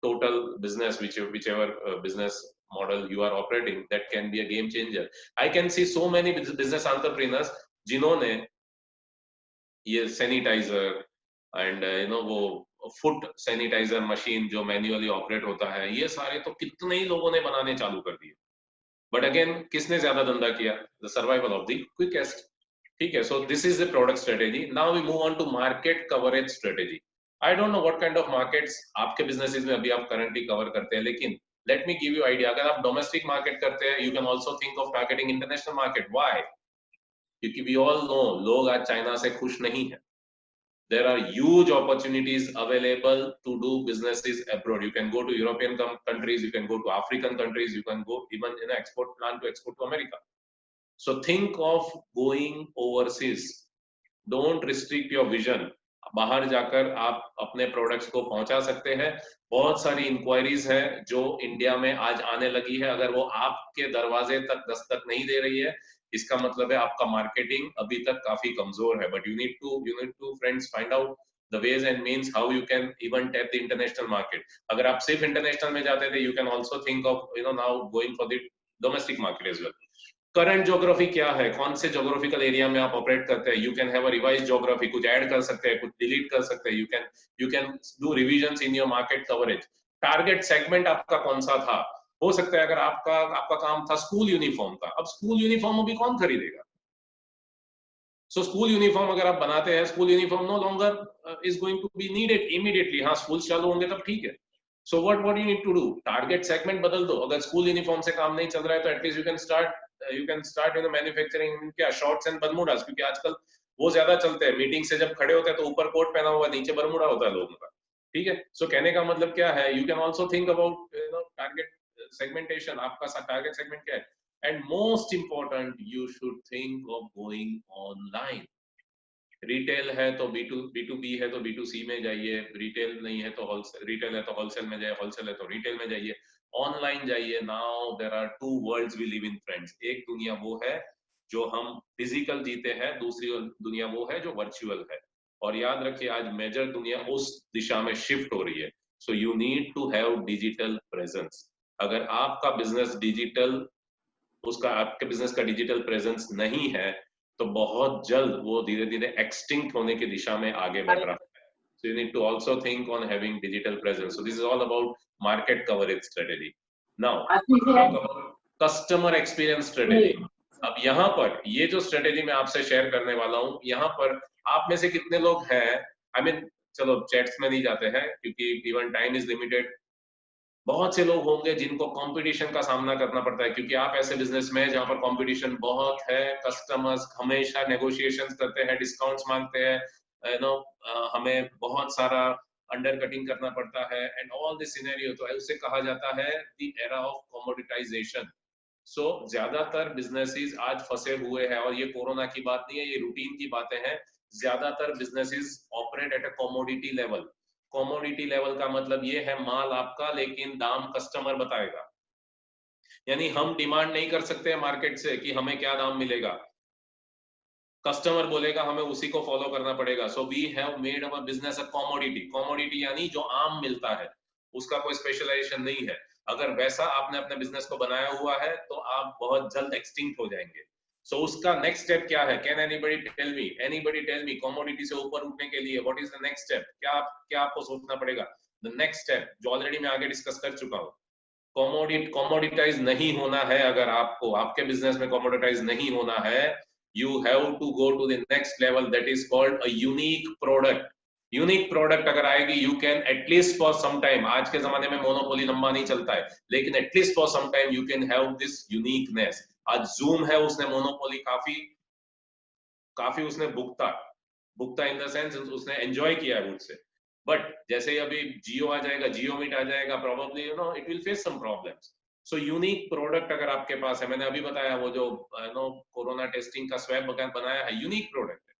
total business, whichever business model you are operating, that can be a game changer. I can see so many business entrepreneurs जिन्होंने ये sanitiser and वो foot sanitiser machine जो manually operate होता है, ये सारे तो कितने ही लोगों ने बनाने चालू कर दिए. बट अगेन किसने ज्यादा धंधा किया, the survival of the quickest. ठीक है, so this is the product strategy. Now we move on to market coverage strategy. I don't know what kind of markets आपके businesses में अभी आप currently cover करते हैं, लेकिन let me give you idea. अगर आप domestic market करते हैं, you can also think of targeting international market. Why? क्योंकि we all know लोग आज चाइना से खुश नहीं है. There are huge opportunities available to do businesses abroad. You can go to European countries, you can go to African countries, you can go even in an export plan to export to America. So think of going overseas. Don't restrict your vision. बाहर जाकर आप अपने products को पहुंचा सकते हैं. बहुत सारी इंक्वायरीज है जो इंडिया में आज आने लगी है. अगर वो आपके दरवाजे तक दस्तक नहीं दे रही है, इसका मतलब है आपका मार्केटिंग अभी तक काफी कमजोर है. But you need to friends find out the ways and means how you can even tap the international market. अगर आप सिर्फ इंटरनेशनल में जाते थे, you can also think of now going for the domestic market as well. Current geography क्या है, कौन से ज्योग्राफिकल एरिया में आप ऑपरेट करते हैं, you can have a revise geography, कुछ ऐड कर सकते हैं, कुछ डिलीट कर सकते हैं, you can do revisions in your market coverage. Target segment आपका कौन सा था, हो सकता है अगर आपका काम था स्कूल यूनिफॉर्म का, अब स्कूल यूनिफॉर्म अभी कौन खरीदेगा. सो स्कूल यूनिफॉर्म अगर आप बनाते हैं, school uniform no longer is going to be needed immediately. हाँ, स्कूल चालू होंगे तब ठीक है. So what you need to do, target segment बदल दो. अगर स्कूल यूनिफॉर्म से काम नहीं चल रहा है तो at least you can start manufacturing क्या shorts and bermudas, क्योंकि आजकल वो ज्यादा चलते हैं. मीटिंग से जब खड़े होते हैं तो ऊपर कोट पहना हुआ, नीचे बरमूडा होता है लोगों का. ठीक है, सो कहने का मतलब क्या है, you can also think about target segmentation. आपका टारगेट सेगमेंट क्या है, and most important you should think of going online. Retail है तो B2B है तो B2C में जाइए, रिटेल नहीं है तो होलसेल, रिटेल है तो होलसेल में जाइए, होलसेल है तो रिटेल में जाइए, ऑनलाइन जाइए. Now there are 2 worlds we live in friends. एक दुनिया वो है जो हम फिजिकल जीते हैं, दूसरी दुनिया वो है जो वर्चुअल है. और याद रखिए आज मेजर दुनिया उस दिशा में शिफ्ट हो रही है. So you need to have digital presence. अगर आपका बिजनेस डिजिटल, उसका आपके बिजनेस का डिजिटल प्रेजेंस नहीं है तो बहुत जल्द वो धीरे धीरे एक्सटिंक्ट होने की दिशा में आगे बढ़ रहा है. So you need to also think on having digital presence. So this is all about market coverage strategy. Now, talk about customer experience strategy. अब यहाँ पर ये जो स्ट्रेटेजी मैं आपसे शेयर करने वाला हूँ, यहाँ पर आप में से कितने लोग हैं, आई मीन चलो चैट्स में नहीं जाते हैं क्योंकि इवन टाइम इज लिमिटेड। बहुत से लोग होंगे जिनको कंपटीशन का सामना करना पड़ता है, क्योंकि आप ऐसे बिजनेस में जहां पर कंपटीशन बहुत है, कस्टमर्स हमेशा नेगोशिएशंस करते हैं, डिस्काउंट्स मांगते हैं, यू नो हमें बहुत सारा अंडर कटिंग करना पड़ता है एंड ऑल दिस सिनेरियो, तो उसे कहा जाता है द एरा ऑफ कमोडिटाइजेशन। सो ज्यादातर बिजनेसेस आज फंसे हुए हैं, और ये कोरोना की बात नहीं है, ये रूटीन की बातें हैं। ज्यादातर businesses operate at a commodity level. Commodity level का मतलब ये है माल आपका, लेकिन दाम कस्टमर बताएगा। यानी हम डिमांड नहीं कर सकते मार्केट से कि हमें क्या दाम मिलेगा, कस्टमर बोलेगा, हमें उसी को फॉलो करना पड़ेगा। So we have made our business a commodity. Commodity यानी जो आम मिलता है, उसका कोई स्पेशलाइजेशन नहीं है। अगर वैसा आपने अपने बिजनेस को बनाया हुआ है तो आप बहुत जल्द एक्सटिंक्ट हो जाएंगे। सो उसका नेक्स्ट स्टेप क्या है? Can anybody tell me? Anybody tell me, commodity से ऊपर उठने के लिए what is the next step? क्या आपको सोचना पड़ेगा? द नेक्स्ट स्टेप जो ऑलरेडी मैं आगे डिस्कस कर चुका हूँ, कमोडिटाइज नहीं होना है। अगर आपको आपके बिजनेस में कमोडिटाइज नहीं होना है, you have to go to the next level, that is called a unique product. Unique product अगर आएगी, you can at least for some time, आज के जमाने में मोनोपोली लंबा नहीं चलता है, लेकिन at least for some time you can have this uniqueness. आज जूम है, उसने मोनोपोली काफी उसने भुगता इन द सेंस उसने एंजॉय किया है मुझसे। बट जैसे ही अभी जियो आ जाएगा, जियो मीट आ जाएगा, probably you know it will face some problems. So unique product अगर आपके पास है, मैंने अभी बताया वो जो कोरोना टेस्टिंग का स्वैब बनाया है, यूनिक प्रोडक्ट है।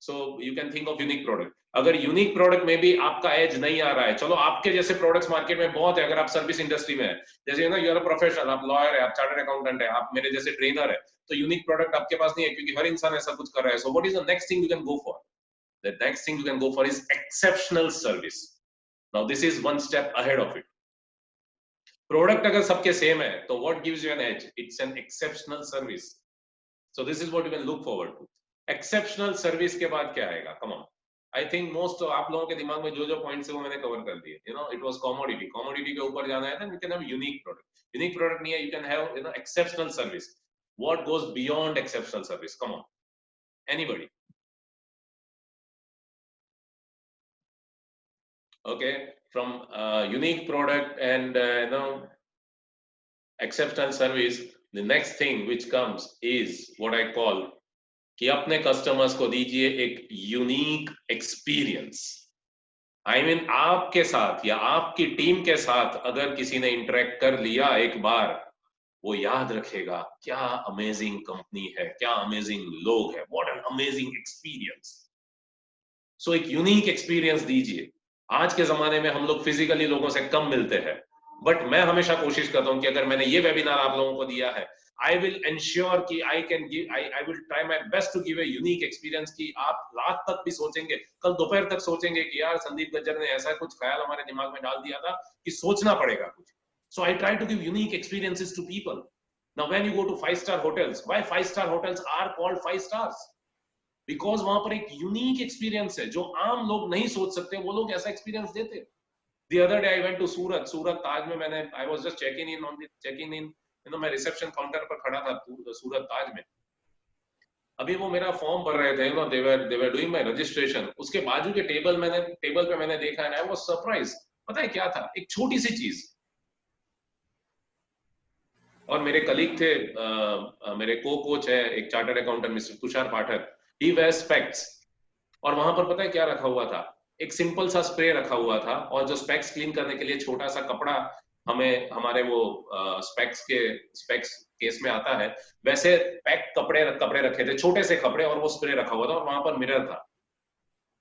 So you can think of unique product. अगर यूनिक प्रोडक्ट में भी आपका एज नहीं आ रहा है, चलो आपके जैसे प्रोडक्ट्स मार्केट में बहुत है, अगर आप सर्विस इंडस्ट्री में है, जैसे you know you are a professional, आप लॉयर है, आप चार्टर्ड अकाउंटेंट है, आप मेरे जैसे ट्रेनर है, तो यूनिक प्रोडक्ट आपके पास नहीं है क्योंकि हर इंसान ऐसा कुछ कर रहा है। So what is the next thing you can go for? The next thing you can go for is exceptional service. Now this is one step ahead of it. Product अगर सबके सेम है तो what gives you an edge? It's an exceptional service. So this is what you can look forward to. Exceptional service के बाद क्या आएगा? Come on. I think most आप लोगों के दिमाग में जो पॉइंट्स है वो मैंने कवर कर दिए। You know, it was commodity. Commodity के ऊपर जाना है, then you can have unique product. Unique product नहीं है, you can have exceptional service. What goes beyond exceptional service? Come on. Anybody? Okay, from unique product and exceptional service, the next thing which comes is what I call कि अपने customers को दीजिए एक unique experience. I mean आपके साथ या आपकी team के साथ अगर किसी ने इंटरेक्ट कर लिया एक बार, वो याद रखेगा क्या अमेजिंग कंपनी है, क्या अमेजिंग लोग है, व्हाट एन अमेजिंग एक्सपीरियंस। सो एक यूनिक एक्सपीरियंस दीजिए। आज के जमाने में हम लोग फिजिकली लोगों से कम मिलते हैं, बट मैं हमेशा कोशिश करता हूं कि अगर मैंने ये वेबिनार आप लोगों को दिया है, आई विल एंश्योर कि I will try my best to give a unique experience कि आप रात तक भी सोचेंगे, कल दोपहर तक सोचेंगे कि यार संदीप गज्जर ने ऐसा कुछ ख्याल हमारे दिमाग में डाल दिया था कि सोचना पड़ेगा कुछ। So I try to give unique experiences to people. Now when you go to 5-star hotels, why 5-star hotels are called 5 stars? Because वहां पर एक यूनिक एक्सपीरियंस है जो आम लोग नहीं सोच सकते, वो लोग ऐसा एक्सपीरियंस देते। The other day I went to सूरत ताज में, I was just checking in, you know, मैं रिसेप्शन काउंटर पर खड़ा था सूरत ताज में। अभी वो मेरा फॉर्म भर रहे थे, you know, they were doing my registration। उसके बाजू के टेबल पे मैंने देखा है, I was surprised। पता है क्या था? एक छोटी सी चीज। और मेरे कलीग थे, मेरे कोच है एक chartered accountant mister Tushar Pathak, he wears specs। और वहां पर पता है क्या रखा हुआ था? एक सिंपल सा स्प्रे रखा हुआ था, और जो स्पेक्स क्लीन करने के लिए छोटा सा कपड़ा हमें हमारे वो स्पेक्स केस में आता है, वैसे पैक कपड़े रखे थे, छोटे से कपड़े, और वो स्प्रे रखा हुआ था, और वहां पर मिरर था,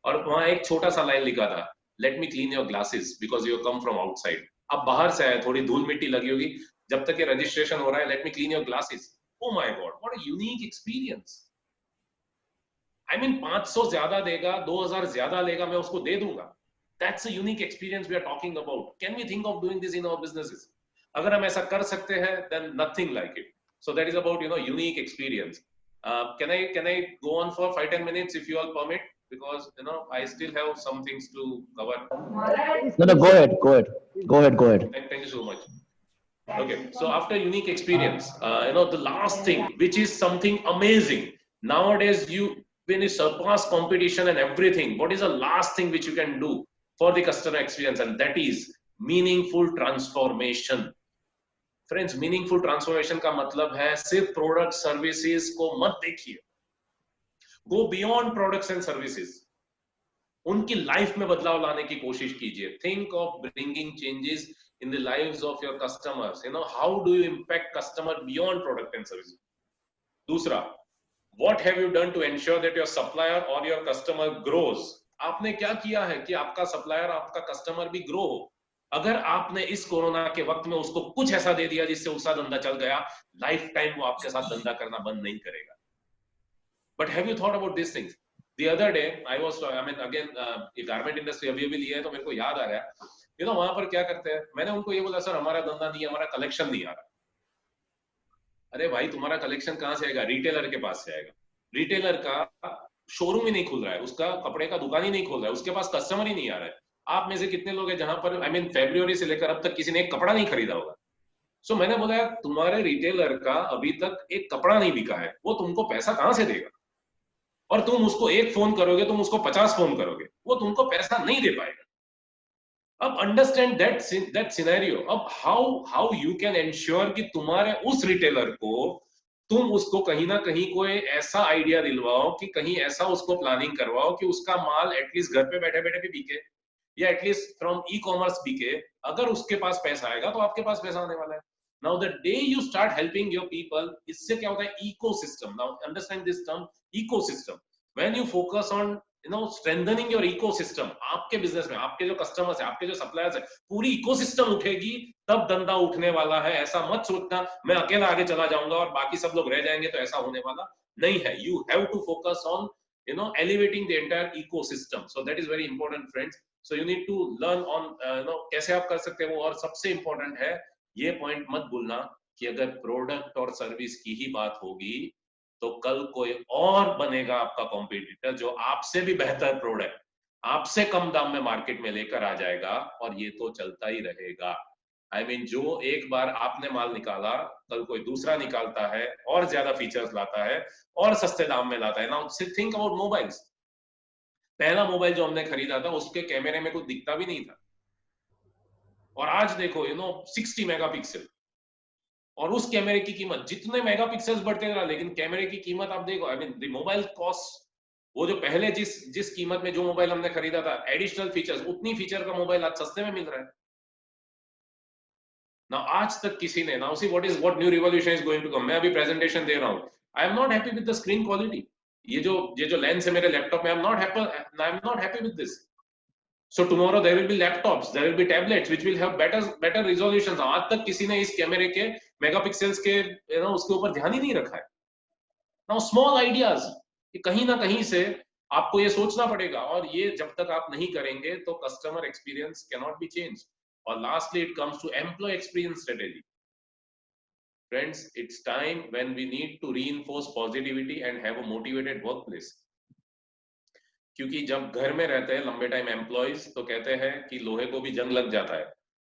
और वहां एक छोटा सा लाइन लिखा था, let me clean your glasses because you come from outside. अब बाहर से आए, थोड़ी धूल मिट्टी लगी होगी, जब तक ये रजिस्ट्रेशन हो रहा है, let me clean your glasses. Oh my God, what a unique experience. I mean 500 ज्यादा देगा, 2000 ज्यादा लेगा, मैं उसको दे दूंगा। That's a unique experience we are talking about. Can we think of doing this in our businesses? अगर हम ऐसा कर सकते हैं, then nothing like it. So that is about, you know, unique experience. Can I go on for 5-10 minutes if you all permit? Because, you know, I still have some things to cover. No, go ahead. Thank you so much. Okay, so after unique experience, the last thing, which is something amazing nowadays, when you surpass competition and everything, what is the last thing which you can do for the customer experience? And that is meaningful transformation. Friends, meaningful transformation का मतलब है सिर्फ product services को मत देखिए, go beyond products and services, उनकी life में बदलाव लाने की कोशिश कीजिए. Think of bringing changes in the lives of your customers. How do you impact customer beyond product and services? दूसरा, what have you done to ensure that your supplier or your customer grows? आपने क्या किया है कि आपका supplier, आपका customer भी grow हो? अगर आपने इस कोरोना के वक्त में उसको कुछ ऐसा दे दिया जिससे उसका धंधा चल गया, लाइफ टाइम वो आपके साथ धंधा करना बंद नहीं करेगा. But have you thought about these things? The other day, again, ये गारमेंट इंडस्ट्री अभी लिया है तो मेरे को याद आ रहा है, वहां पर क्या करते हैं, मैंने उनको ये बोला, सर हमारा धंधा नहीं है, हमारा कलेक्शन नहीं आ रहा. अरे भाई, तुम्हारा कलेक्शन कहां से आएगा? रिटेलर के पास से आएगा. रिटेलर का शोरूम ही नहीं खुल रहा है, उसका कपड़े का दुकान ही नहीं खोल रहा है, उसके पास कस्टमर ही नहीं आ रहा है. आप में से कितने लोग हैं जहां पर फरवरी से लेकर अब तक किसी ने एक कपड़ा नहीं खरीदा होगा? सो मैंने बोला, तुम्हारे रिटेलर का अभी तक एक कपड़ा नहीं बिका है, वो तुमको पैसा कहां से देगा? और तुम उसको एक फोन करोगे, तुम उसको 50 फोन करोगे, वो तुमको पैसा नहीं दे पाएगा. अब अंडरस्टैंड दैट सिनेरियो. अब हाउ यू कैन एंश्योर कि तुम्हारे उस रिटेलर को तुम उसको कहीं ना कहीं कोई ऐसा आइडिया दिलवाओ कि कहीं ऐसा उसको प्लानिंग करवाओ कि उसका माल एटलीस्ट घर पे बैठे बैठे भी बिके, या एटलीस्ट फ्रॉम ई कॉमर्स बिके. अगर उसके पास पैसा आएगा तो आपके पास पैसा आने वाला है. Now the day you start helping your people, इससे क्या होता है? Ecosystem. Now understand this term ecosystem. When you focus on strengthening your ecosystem, आपके बिजनेस में आपके जो कस्टमर्स है, आपके जो सप्लायर्स है, पूरी इकोसिस्टम उठेगी, तब धंधा उठने वाला है. ऐसा मत सोचना मैं अकेला आगे चला जाऊंगा और बाकी सब लोग रह जाएंगे, तो ऐसा होने वाला नहीं है. You have to focus on elevating the entire ecosystem. So that is very important, friends. So you need to learn on कैसे आप कर सकते हो. और सबसे इंपॉर्टेंट है, ये पॉइंट मत भूलना कि अगर प्रोडक्ट और सर्विस की ही बात होगी तो कल कोई और बनेगा आपका कॉम्पिटिटर जो आपसे भी बेहतर प्रोडक्ट आपसे कम दाम में मार्केट में लेकर आ जाएगा, और ये तो चलता ही रहेगा. जो एक बार आपने माल निकाला, कल कोई दूसरा निकालता है और ज्यादा फीचर्स लाता है और सस्ते दाम में लाता है. Now think about mobiles. पहला मोबाइल जो हमने खरीदा था उसके कैमरे में कुछ दिखता भी नहीं था, और आज देखो 60 मेगापिक्सल, और उस कैमरे की कीमत, जितने मेगापिक्सल्स बढ़ते रहा, लेकिन कैमरे की कीमत आप देखो, द मोबाइल कॉस्ट, वो जो पहले जिस कीमत में जो मोबाइल हमने खरीदा था, एडिशनल फीचर्स, उतनी फीचर का मोबाइल आज सस्ते में मिल रहा है ना. आज तक किसी ने ना see what new revolution is going to come. मैं अभी प्रेजेंटेशन दे रहा हूं, I am not happy with the screen quality. ये जो लेंस है मेरे लैपटॉप में, I am not happy with this. So tomorrow there will be laptops, there will be tablets which will have better resolutions. आज तक किसी ने इस कैमरे के मेगापिक्सल्स के उसके ऊपर ध्यान ही नहीं रखा है. Now small ideas, कि कहीं ना कहीं से आपको ये सोचना पड़ेगा, और ये जब तक आप नहीं करेंगे तो customer experience cannot be changed. और lastly it comes to employee experience strategy. Friends, it's time when we need to reinforce positivity and have a motivated workplace. क्योंकि जब घर में रहते हैं लंबे टाइम एम्प्लॉइज, तो कहते हैं कि लोहे को भी जंग लग जाता है.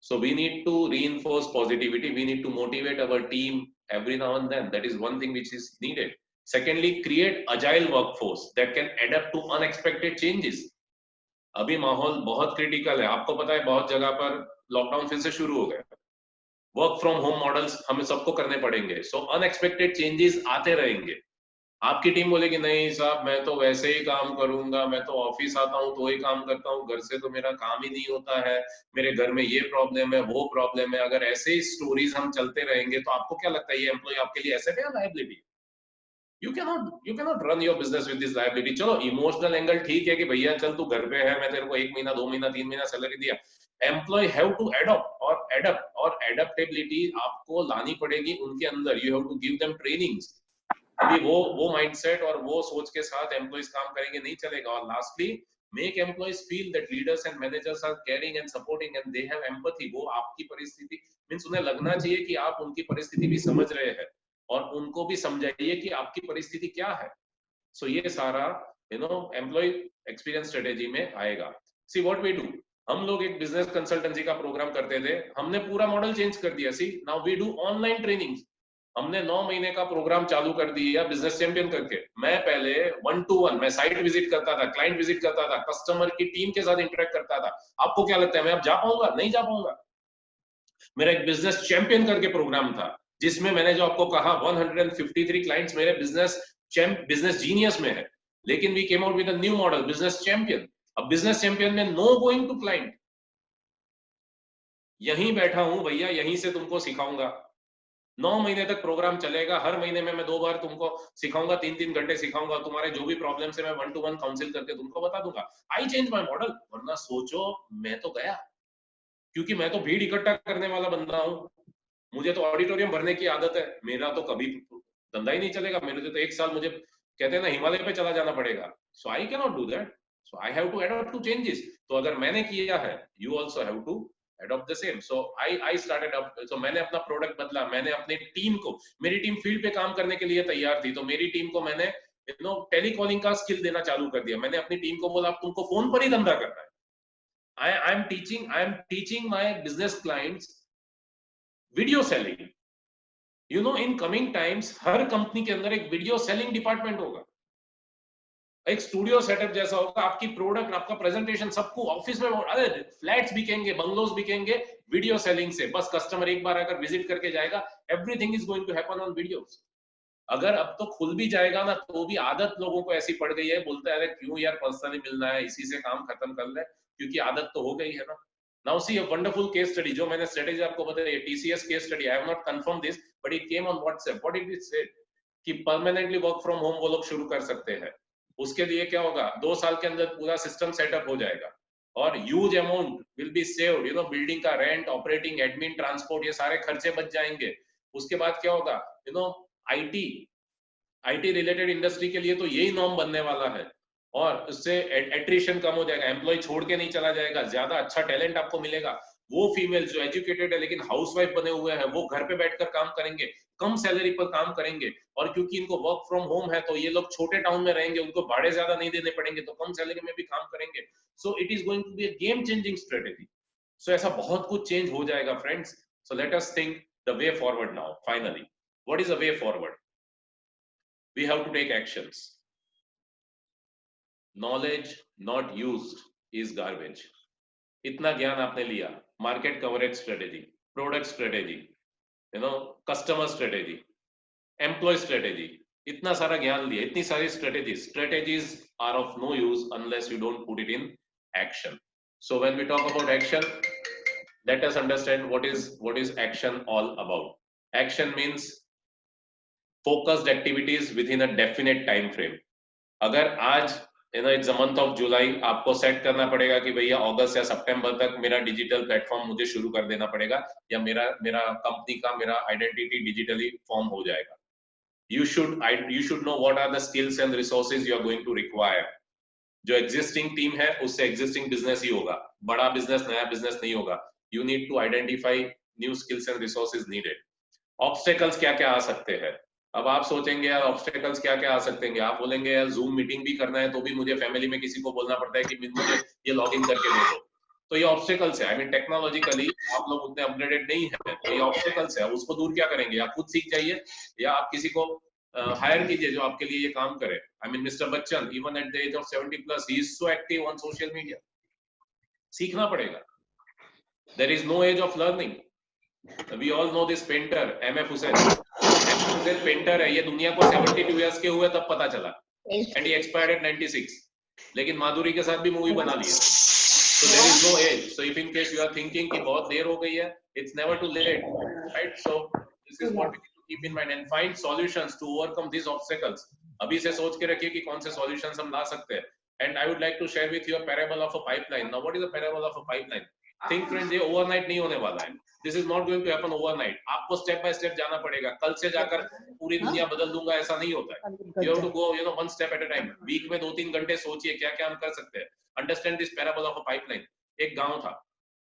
So we need to reinforce positivity, we need to motivate our team every now and then. That is one thing which is needed. Secondly, create agile workforce that can adapt to unexpected changes. अभी माहौल बहुत critical है, आपको पता है बहुत जगह पर लॉकडाउन फिर से शुरू हो गया, वर्क फ्रॉम होम मॉडल्स हमें सबको करने पड़ेंगे. सो अनएक्सपेक्टेड चेंजेस आते रहेंगे. आपकी टीम बोलेगी नहीं साहब मैं तो वैसे ही काम करूंगा, मैं तो ऑफिस आता हूँ तो ही काम करता हूँ, घर से तो मेरा काम ही नहीं होता है, मेरे घर में ये प्रॉब्लम है वो प्रॉब्लम है. अगर ऐसे ही स्टोरीज हम चलते रहेंगे तो आपको क्या लगता है ये एम्प्लॉय आपके लिए एसेट है या liability? You cannot run your business with this liability. चलो इमोशनल एंगल ठीक है कि भैया चल तू घर पे है, मैं तेरे को 1 महीना 2 महीना 3 महीना सैलरी दिया. एम्प्लॉय हैव टू एडप्ट और एडेप्टेबिलिटी आपको लानी पड़ेगी उनके अंदर. You have to give them trainings. अभी वो माइंडसेट और वो सोच के साथ एम्प्लॉइज काम करेंगे नहीं चलेगा. और lastly, make employees feel that leaders and managers are caring and supporting and they have empathy. वो आपकी परिस्थिति मींस उन्हें लगना चाहिए कि आप उनकी परिस्थिति भी समझ रहे हैं, और उनको भी समझाइए कि आपकी परिस्थिति क्या है. सो ये सारा एम्प्लॉय एक्सपीरियंस स्ट्रेटेजी में आएगा. सी व्हाट वी डू, हम लोग एक बिजनेस कंसल्टेंसी का प्रोग्राम करते थे, हमने पूरा मॉडल चेंज कर दिया। See now we do online training. हमने 9 महीने का प्रोग्राम चालू कर दिया बिजनेस चैंपियन करके। मैं पहले 1 to 1 मैं साइट विजिट करता था, क्लाइंट विजिट करता था, कस्टमर की टीम के साथ इंटरेक्ट करता था। आपको क्या लगता है मैं अब जा पाऊंगा? नहीं जा पाऊंगा। मेरा एक बिजनेस चैंपियन करके प्रोग्राम था, जिसमें मैंने जो आपको कहा 153 क्लाइंट्स मेरे बिजनेस जीनियस में है। लेकिन we came out with a new model, business champion. अब बिजनेस चैंपियन में नो गोइंग टू क्लाइंट, यहीं बैठा हूं भैया, यहीं से तुमको सिखाऊंगा। 9 महीने तक प्रोग्राम चलेगा, हर महीने में मैं 2 बार तुमको सिखाऊंगा, 3-3 घंटे सिखाऊंगा। तुम्हारे जो भी प्रॉब्लम है मैं 1 to 1 काउंसिल करके तुमको बता दूंगा। I change my model. वरना सोचो मैं तो गया, क्योंकि मैं तो भीड़ इकट्ठा करने वाला बंदा हूं, मुझे तो ऑडिटोरियम भरने की आदत है। मेरा तो कभी धंधा ही नहीं चलेगा। मेरे तो 1 साल मुझे कहते हैं ना हिमालय पे चला जाना पड़ेगा। So I cannot do that, so I have to adopt to changes. तो अगर मैंने किया है, you also have to adopt the same. So I started up, so मैंने अपना प्रोडक्ट बदला, मैंने अपनी टीम को, मेरी टीम फील्ड पे काम करने के लिए तैयार थी, तो मेरी टीम को मैंने टेलीकॉलिंग का स्किल देना चालू कर दिया। मैंने अपनी टीम को बोला अब तुमको फोन पर ही धंधा करना है। I am teaching my business clients video selling. You know, in coming times her company के अंदर एक वीडियो सेलिंग डिपार्टमेंट होगा, एक स्टूडियो सेटअप जैसा होगा। आपकी प्रोडक्ट, आपका प्रेजेंटेशन, सबको ऑफिस में, अरे फ्लैट्स बिकेंगे, बंगलोज बिकेंगे वीडियो सेलिंग से। बस कस्टमर एक बार अगर विजिट करके जाएगा, everything is going to happen on videos. अगर अब तो खुल भी जाएगा ना, तो भी आदत लोगों को ऐसी पड़ गई है, बोलते हैं अरे क्यों यार पर्सनली मिलना है, इसी से काम खत्म कर ले, क्योंकि आदत तो हो गई है ना। Now see a wonderful case study, जो मैंने स्ट्रेटेजी आपको बताई, TCS case study. I have not confirm this but it came on WhatsApp. What it is said कि परमानेंटली वर्क फ्रॉम होम वो लोग शुरू कर सकते हैं। उसके लिए क्या होगा, 2 साल के अंदर पूरा सिस्टम सेटअप हो जाएगा और huge amount will be saved. Building का रेंट, ऑपरेटिंग, एडमिन, ट्रांसपोर्ट, ये सारे खर्चे बच जाएंगे। उसके बाद क्या होगा, आईटी रिलेटेड इंडस्ट्री के लिए तो यही नॉर्म बनने वाला है, और उससे एट्रिशन कम हो जाएगा, एम्प्लॉय छोड़ के नहीं चला जाएगा, ज्यादा अच्छा टैलेंट आपको मिलेगा। वो फीमेल जो एजुकेटेड है लेकिन हाउसवाइफ बने हुए हैं, वो घर पे बैठकर काम करेंगे, कम सैलरी पर काम करेंगे, और क्योंकि इनको वर्क फ्रॉम होम है तो ये लोग छोटे टाउन में रहेंगे, उनको भाड़े ज्यादा नहीं देने पड़ेंगे, तो कम सैलरी में भी काम करेंगे। So it is going to be a game changing strategy. So ऐसा बहुत कुछ चेंज हो जाएगा friends. So let us think the way forward now. Finally what is the way forward? We have to take actions. Knowledge not used is garbage. इतना ज्ञान आपने लिया, market coverage strategy, product strategy, customer strategy, employ strategy, इतना सारा ज्ञान लिया, इतनी सारी strategies are of no use unless you don't put it in action. So when we talk about action, let us understand what is action all about. Action means focused activities within a definite time frame. अगर आज it's the month of July, आपको set करना पड़ेगा कि भैया अगस्त या सितंबर तक मेरा डिजिटल प्लेटफॉर्म मुझे शुरू कर देना पड़ेगा, या मेरा कंपनी का मेरा आइडेंटिटी डिजिटली फॉर्म हो जाएगा. You should know what are the skills and resources you are going to require. जो एग्जिस्टिंग टीम है उससे एग्जिस्टिंग बिजनेस ही होगा, बड़ा बिजनेस नया बिजनेस नहीं होगा. You need to identify new skills and resources needed. Obstacles क्या क्या आ सकते हैं? अब आप सोचेंगे यार ऑब्स्टेकल्स क्या क्या आ सकते हैं, आप बोलेंगे यार जूम मीटिंग भी करना है तो भी मुझे फैमिली में किसी को बोलना पड़ता है कि मुझे ये लॉगिन करके दे दो. तो ये ऑब्स्टेकल्स है. आई मीन टेक्नोलॉजिकली आप लोग उतने अपग्रेडेड नहीं है, तो ये ऑब्स्टेकल्स है. उसको दूर क्या करेंगे? आप खुद सीख जाइए या आप किसी को हायर कीजिए जो आपके लिए ये काम करे. I mean, Mr. Bachchan, even at the age of 70 plus, he is so active on social media. सीखना पड़ेगा. There is no age of learning. We all know this painter, M.F. Hussain. M.F. Hussain painter है. ये दुनिया को 72 years के हुए तब पता चला. And he expired at 96. लेकिन माधुरी के साथ भी मूवी बना ली है. So there is no age. So if in case you are thinking कि बहुत देर हो गई है, it's never too late, right? So this is what we need to keep in mind and find solutions to overcome these obstacles. अभी से सोच के रखिए कि कौन से solutions हम ला सकते हैं. And I would like to share with you a parable of a pipeline. Now, what is a parable of a pipeline? Think friends, ये overnight नहीं होने वाला है. This is not going to happen overnight. आपको step by step जाना पड़ेगा. कल से जाकर पूरी दुनिया बदल दूंगा ऐसा नहीं होता है. You have to go, one step at a time. Week में 2-3 घंटे सोचिए क्या क्या हम कर सकते हैं. Understand this parable of a pipeline. एक गांव था.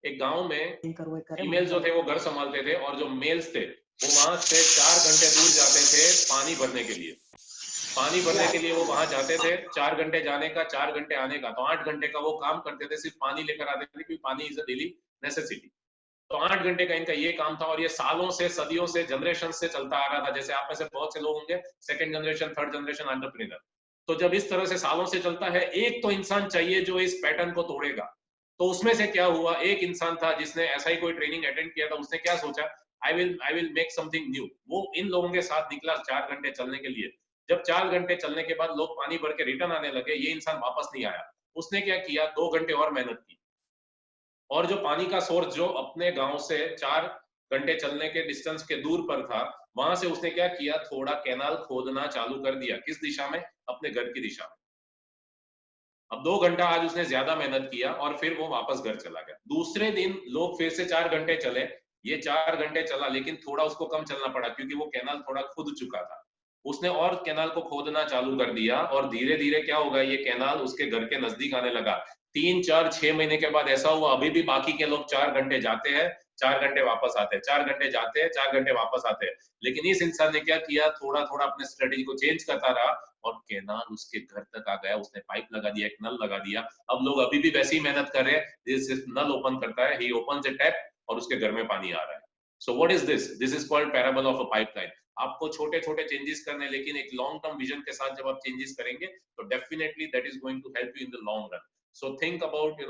एक गांव में फीमेल जो थे वो घर संभालते थे और जो मेल्स थे वो वहां से 4 घंटे दूर जाते थे पानी भरने के लिए. पानी भरने के लिए वो वहां जाते थे, 4 घंटे जाने का 4 घंटे आने का, तो 8 घंटे का वो काम करते थे, सिर्फ पानी लेकर आते थे, क्योंकि पानी इज अ डेली नेसेसिटी। तो 8 घंटे का इनका ये काम था, और ये सालों से, सदियों से, जनरेशन से चलता आ रहा था। जैसे आप में से बहुत से लोग होंगे second generation, third generation entrepreneur. तो जब इस तरह से सालों से चलता है, एक तो इंसान चाहिए जो इस पैटर्न को तोड़ेगा। तो उसमें से क्या हुआ, एक इंसान था जिसने ऐसा ही कोई ट्रेनिंग अटेंड किया था। उसने क्या सोचा, I will make something new. वो इन लोगों के साथ निकला 4 घंटे चलने के लिए। जब 4 घंटे चलने के बाद लोग पानी भर के रिटर्न आने लगे, ये इंसान वापस नहीं आया। उसने क्या किया, 2 घंटे और मेहनत की, और जो पानी का सोर्स जो अपने गांव से 4 घंटे चलने के डिस्टेंस के दूर पर था, वहां से उसने क्या किया, थोड़ा कैनाल खोदना चालू कर दिया। किस दिशा में, अपने घर की दिशा में। अब 2 घंटा आज उसने ज्यादा मेहनत किया, और फिर वो वापस घर चला गया। दूसरे दिन लोग फिर से 4 घंटे चले। ये 4 घंटे चला, लेकिन थोड़ा उसको कम चलना पड़ा, क्योंकि वो कैनाल थोड़ा खुद चुका था। उसने और कैनाल को खोदना चालू कर दिया, और धीरे धीरे क्या होगा, ये कैनाल उसके घर के नजदीक आने लगा। 3, 4, 6 महीने के बाद ऐसा हुआ, अभी भी बाकी के लोग 4 घंटे जाते हैं, 4 घंटे वापस आते हैं, 4 घंटे जाते हैं, 4 घंटे वापस आते हैं। लेकिन इस इंसान ने क्या किया, थोड़ा थोड़ा अपने स्ट्रेटेजी को चेंज करता रहा, और कैनाल उसके घर तक आ गया। उसने पाइप लगा दिया, एक नल लगा दिया। अब लोग अभी भी वैसी ही मेहनत कर रहे हैं। दिस नल ओपन करता है, ही ओपन्स अ टैप, और उसके घर में पानी आ रहा है। So what is this, this is called parable of a pipeline. आपको छोटे छोटे चेंजेस करने, लेकिन एक लॉन्ग टर्म विजन के साथ जब आप चेंजेस करेंगे, तो definitely that is going to help you in the long run. So think about,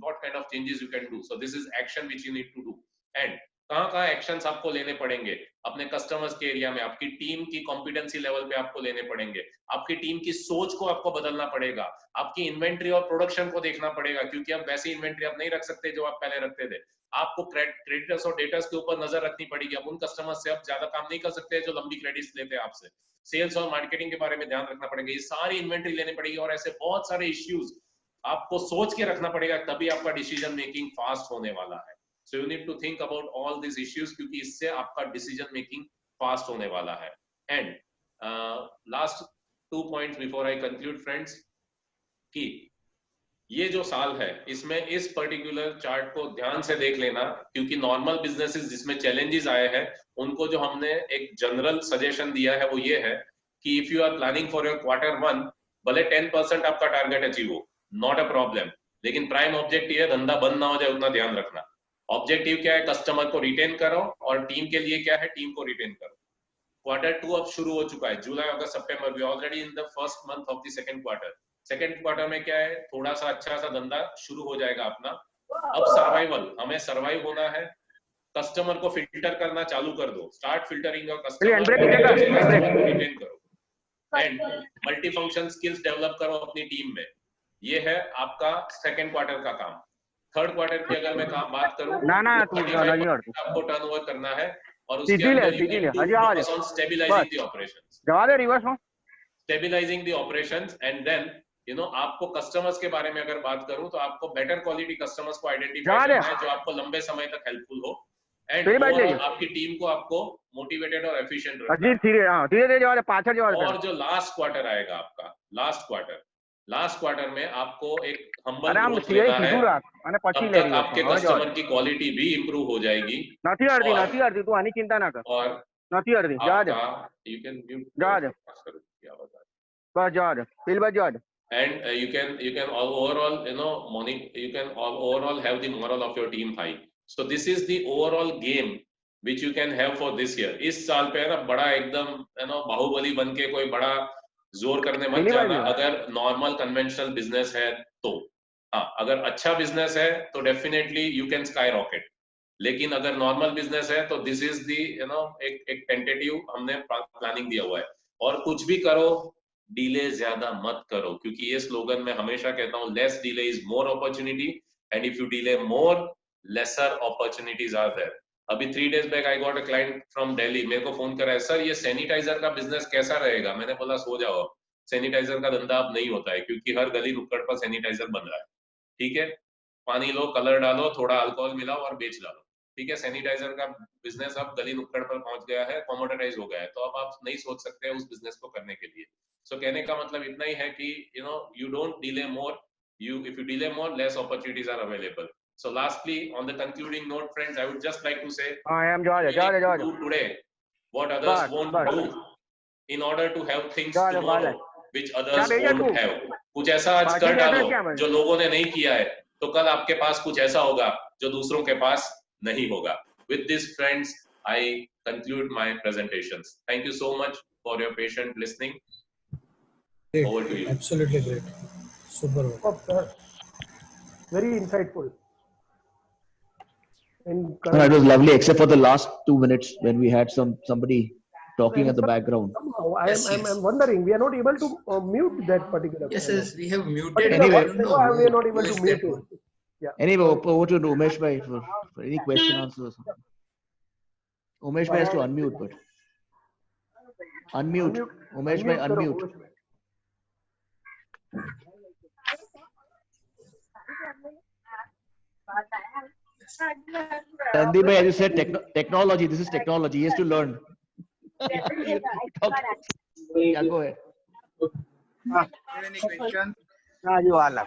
what kind of changes you can do. So this is action which you need to do. And कहाँ actions आपको लेने पड़ेंगे, अपने customers के area में, आपकी team की competency level पे आपको लेने पड़ेंगे, आपकी टीम की सोच को आपको बदलना पड़ेगा, आपकी इन्वेंट्री और प्रोडक्शन को देखना पड़ेगा, क्योंकि अब वैसी इन्वेंट्री आप नहीं रख सकते जो आप पहले रखते थे। आपको क्रेडिटर्स और डेटर्स के ऊपर नजर रखनी पड़ेगी। अब उन कस्टमर्स से आप ज्यादा काम नहीं कर सकते जो लंबी क्रेडिट्स लेते हैं आपसे। सेल्स और मार्केटिंग के बारे में ध्यान रखना पड़ेगा, ये सारी इन्वेंट्री लेनी पड़ेगी, और ऐसे बहुत सारे इश्यूज आपको सोच के रखना पड़ेगा, तभी आपका डिसीजन मेकिंग फास्ट होने वाला है। So you need to think about all this issues, क्योंकि इससे आपका डिसीजन मेकिंग फास्ट होने वाला है। And last 2 points before I conclude friends, कि ये जो साल है, इसमें इस पर्टिकुलर चार्ट को ध्यान से देख लेना, क्योंकि नॉर्मल बिजनेसेस जिसमें चैलेंजेस आए हैं, उनको जो हमने एक जनरल सजेशन दिया है वो ये है कि if you are planning for your Q1, भले 10% आपका टारगेट अचीव हो, नॉट अ प्रॉब्लम, लेकिन प्राइम ऑब्जेक्टिव है धंधा बंद ना हो जाए, उतना ध्यान रखना। ऑब्जेक्टिव क्या है, कस्टमर को रिटेन करो, और टीम के लिए क्या है, टीम को रिटेन करो। Q2 अब शुरू हो चुका है, जुलाई, अगस्त, सितंबर, we already in the first month of the second quarter. Second quarter में क्या है, थोड़ा सा अच्छा सा धंधा शुरू हो जाएगा अपना। अब सर्वाइवल, हमें सर्वाइव होना है। कस्टमर को फिल्टर करना चालू कर दो, स्टार्ट फिल्टरिंग योर कस्टमर को रिटेन करो, and multi function skills develop करो अपनी टीम में। ये है आपका सेकंड क्वार्टर का काम। थर्ड क्वार्टर की अगर मैं बात करूं, आपको टर्नओवर करना है, और उसके अंदर focus on stabilising the operations, stabilising the operations, and then आपको कस्टमर्स के बारे में अगर बात करूं, तो आपको बेटर क्वालिटी कस्टमर्स को आइडेंटिफाई करना है जो आपको लंबे समय तक हेल्पफुल हो, एंड आपकी टीम को आपको मोटिवेटेड और एफिशिएंट रखना है। और जो लास्ट क्वार्टर आएगा आपका, लास्ट क्वार्टर में आपको एक हम्बल ग्रोथ लेना है, तब तक आपके कस्टमर की क्वालिटी भी इंप्रूव हो जाएगी। और you can mute and you can overall overall have the moral of your team high. So this is the overall game which you can have for this year. इस साल पे ना बड़ा एकदम बाहुबली बन के कोई बड़ा जोर करने मत जाना। अगर नॉर्मल कन्वेंशनल बिजनेस है तो हाँ, अगर अच्छा बिजनेस है तो definitely you can sky rocket, लेकिन अगर नॉर्मल बिजनेस है तो दिस इज दी एक टेंटेटिव हमने प्लानिंग दिया हुआ है। और कुछ भी करो, डिले ज्यादा मत करो, क्योंकि ये स्लोगन मैं हमेशा कहता हूँ, less delay is more opportunity, and if you delay more, lesser opportunities are there. अभी 3 days back I got a client from Delhi, मेरे को फोन करा है, सर ये सैनिटाइजर का बिजनेस कैसा रहेगा। मैंने बोला सो जाओ, सैनिटाइजर का धंधा अब नहीं होता है, क्योंकि हर गली नुक्कड़ पर सैनिटाइजर बन रहा है। ठीक है, पानी लो, कलर डालो, थोड़ा अल्कोहल मिलाओ और बेच डालो। ठीक है, सैनिटाइजर का बिजनेस अब गली नुक्कड़ पर पहुंच गया है, कॉमोडिटाइज हो गया है, तो अब आप नहीं सोच सकते उस बिजनेस को करने के लिए। सो कहने का मतलब इतना ही है कि you don't delay more, if you delay more, less opportunities are available. So lastly, on the concluding note, friends, I would just like to say, I am George. Do today what others won't do in order to have things क्या बात है? tomorrow which others क्या भेजा won't तू? have. कुछ ऐसा आज party कर में ऐसा डालो क्या बन? जो लोगों ने नहीं किया है, तो कल आपके पास कुछ ऐसा होगा जो दूसरों के पास नहीं होगा. With this, friends, I conclude my presentations. Thank you so much for your patient listening. Great. Over to you. Absolutely great. Super. Oh, sir. Very insightful. And No, it was lovely, except for the last 2 minutes when we had somebody talking at the background. somehow Yes, I'm yes. wondering, we are not able to mute that particular. Yes, yes, we have muted. Particular Anyway, voice memo, we are not able who to is mute that it. one? Yeah. Anyway, over to Umesh bhai for any question answers. Umesh bhai has to unmute, but unmute. Umesh bhai, करो, unmute. Umesh भाई. Sandeep bhai, as you said, technology. This is technology. He has to learn. Yeah, go ahead. Any questions? हाँ जी वाला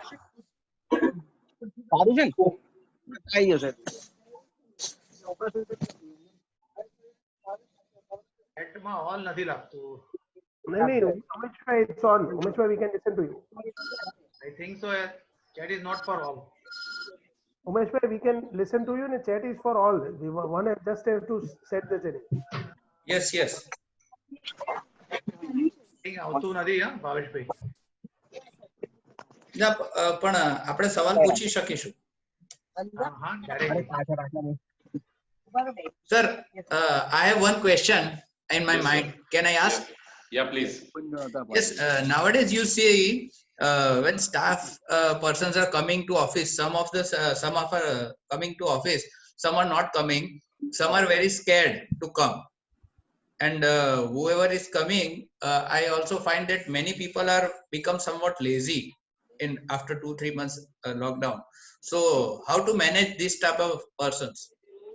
audition आइए sir Chat માં all નથી લાગતું. नहीं नहीं उमेश भाई, it's on. उमेश भाई, we can listen to you. I think so. Chat is not for all. Umesh bhai, we can listen to you and the chat is for all. We one just have to set the channel. Yes, yes. Think આવતું નથી હા ભાવેશભાઈ. ના, પણ આપણે સવાલ પૂછી શકીશું. હા direct. Sir, I have one question in my Yes, mind. sir. Can I ask? Yeah, please. Yes, nowadays you see when staff persons are coming to office, some are coming to office, some are not coming, some are very scared to come, and whoever is coming, I also find that many people are become somewhat lazy in after 2-3 months lockdown. So how to manage this type of persons?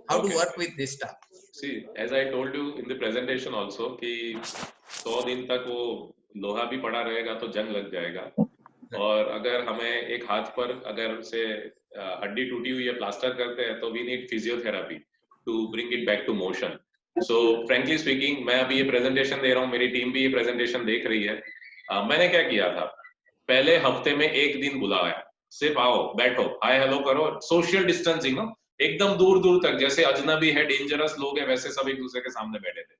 How to Okay. work with this staff? See, as I told you in the presentation also कि 100 दिन तक वो लोहा भी पड़ा रहेगा तो जंग लग जाएगा. और अगर हमें एक हाथ पर अगर से हड्डी टूटी हुई है प्लास्टर करते हैं तो we need physiotherapy to bring it back to motion. So frankly speaking, मैं अभी ये प्रेजेंटेशन दे रहा हूँ, मेरी टीम भी ये प्रेजेंटेशन देख रही है. मैंने क्या किया था, पहले हफ्ते में एक दिन बुलाया, सिर्फ आओ बैठो हाय हेलो करो, सोशल डिस्टेंसिंग ना, एकदम दूर दूर तक, जैसे अजनबी है डेंजरस लोग है वैसे सब एक दूसरे के सामने बैठे थे.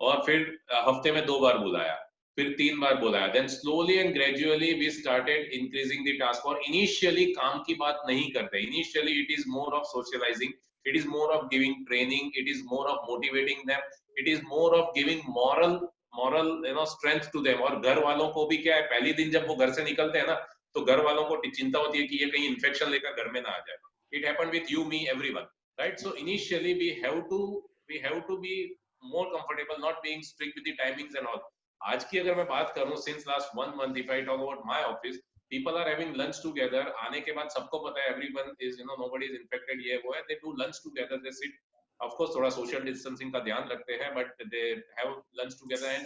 और फिर हफ्ते में 2 बार बुलाया, फिर 3 बार बुलाया. Then slowly and gradually we started increasing the task. और इनिशियली काम की बात नहीं करते, initially it is more of socialising, it is more of giving training, it is more of motivating them, it is more of giving moral strength to them. और घर वालों को भी क्या है, पहली दिन जब वो घर से निकलते हैं ना तो घर वालों को चिंता होती है कि ये कहीं इन्फेक्शन लेकर घर में ना आ जाए. It happened with you, me, everyone, right? So initially we have to be more comfortable, not being strict with the timings and all. आज की अगर मैं बात करूं, since last 1 month, if I talk about my office, people are having lunch together. आने के बाद सबको पता है everyone is, nobody is infected, ये वो है. They do lunch together, they sit. Of course थोड़ा social distancing का ध्यान रखते हैं, but they have lunch together and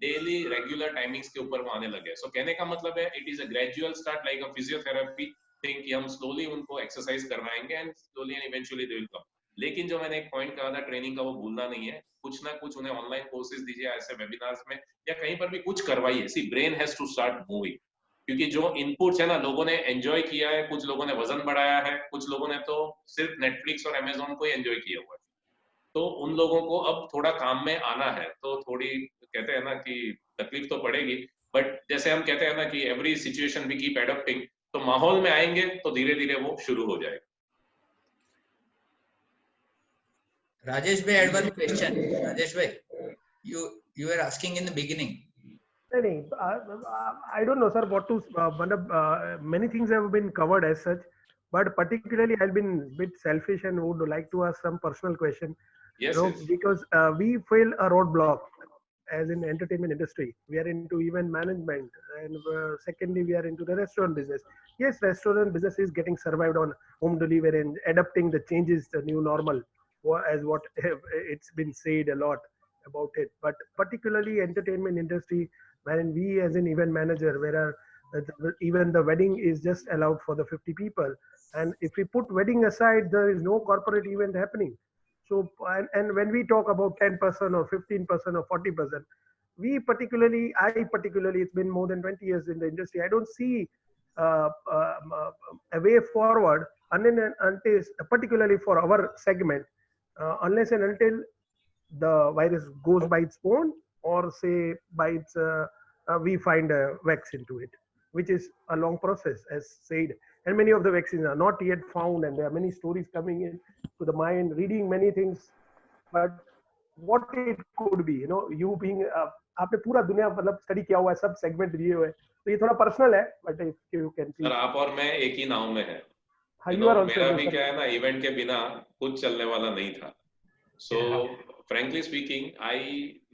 daily regular timings के ऊपर वो आने लगे. So कहने का मतलब है it is a gradual start like a physiotherapy thing कि हम slowly उनको exercise करवाएंगे and slowly and eventually they will come. लेकिन जो मैंने एक पॉइंट कहा था ट्रेनिंग का, वो भूलना नहीं है. कुछ ना कुछ उन्हें ऑनलाइन कोर्सेज दीजिए, ऐसे वेबिनार्स में या कहीं पर भी कुछ करवाइए. See brain has to start moving, क्योंकि जो इनपुट्स है ना, लोगों ने एंजॉय किया है, कुछ लोगों ने वजन बढ़ाया है, कुछ लोगों ने तो सिर्फ नेटफ्लिक्स और अमेजोन को ही एंजॉय किया हुआ है. तो उन लोगों को अब थोड़ा काम में आना है, तो थोड़ी कहते हैं ना कि तकलीफ तो पड़ेगी, बट जैसे हम कहते हैं ना कि every situation we keep adopting, तो माहौल में आएंगे तो धीरे धीरे वो शुरू हो जाएगा. Rajesh bhai had one question. Rajesh bhai, you were asking in the beginning. I don't know, sir, what to. Many things have been covered as such, but particularly I've been a bit selfish and would like to ask some personal question. Yes, So, yes. because we feel a roadblock as in entertainment industry. We are into event management, and secondly, we are into the restaurant business. Yes, restaurant business is getting survived on home delivery and adapting the changes, the new normal, as what it's been said a lot about it. But particularly entertainment industry, wherein we as an event manager, where even the wedding is just allowed for the 50 people, and if we put wedding aside, there is no corporate event happening. So, and when we talk about 10% or 15% or 40%, I particularly, it's been more than 20 years in the industry. I don't see a way forward, until, particularly for our segment, unless and until the virus goes by its own, or say by its, we find a vaccine to it, which is a long process, as said. And many of the vaccines are not yet found, and there are many stories coming in to the mind, reading many things. But what it could be, you being, आपने पूरा दुनिया मतलब study किया हुआ है, सब segment दिए हुए हैं, तो ये थोड़ा पर्सनल है, but if you can sir आप और मैं एक ही नाव में है। you are also मेरा भी क्या है ना, इवेंट के बिना कुछ चलने वाला नहीं था। So frankly speaking, I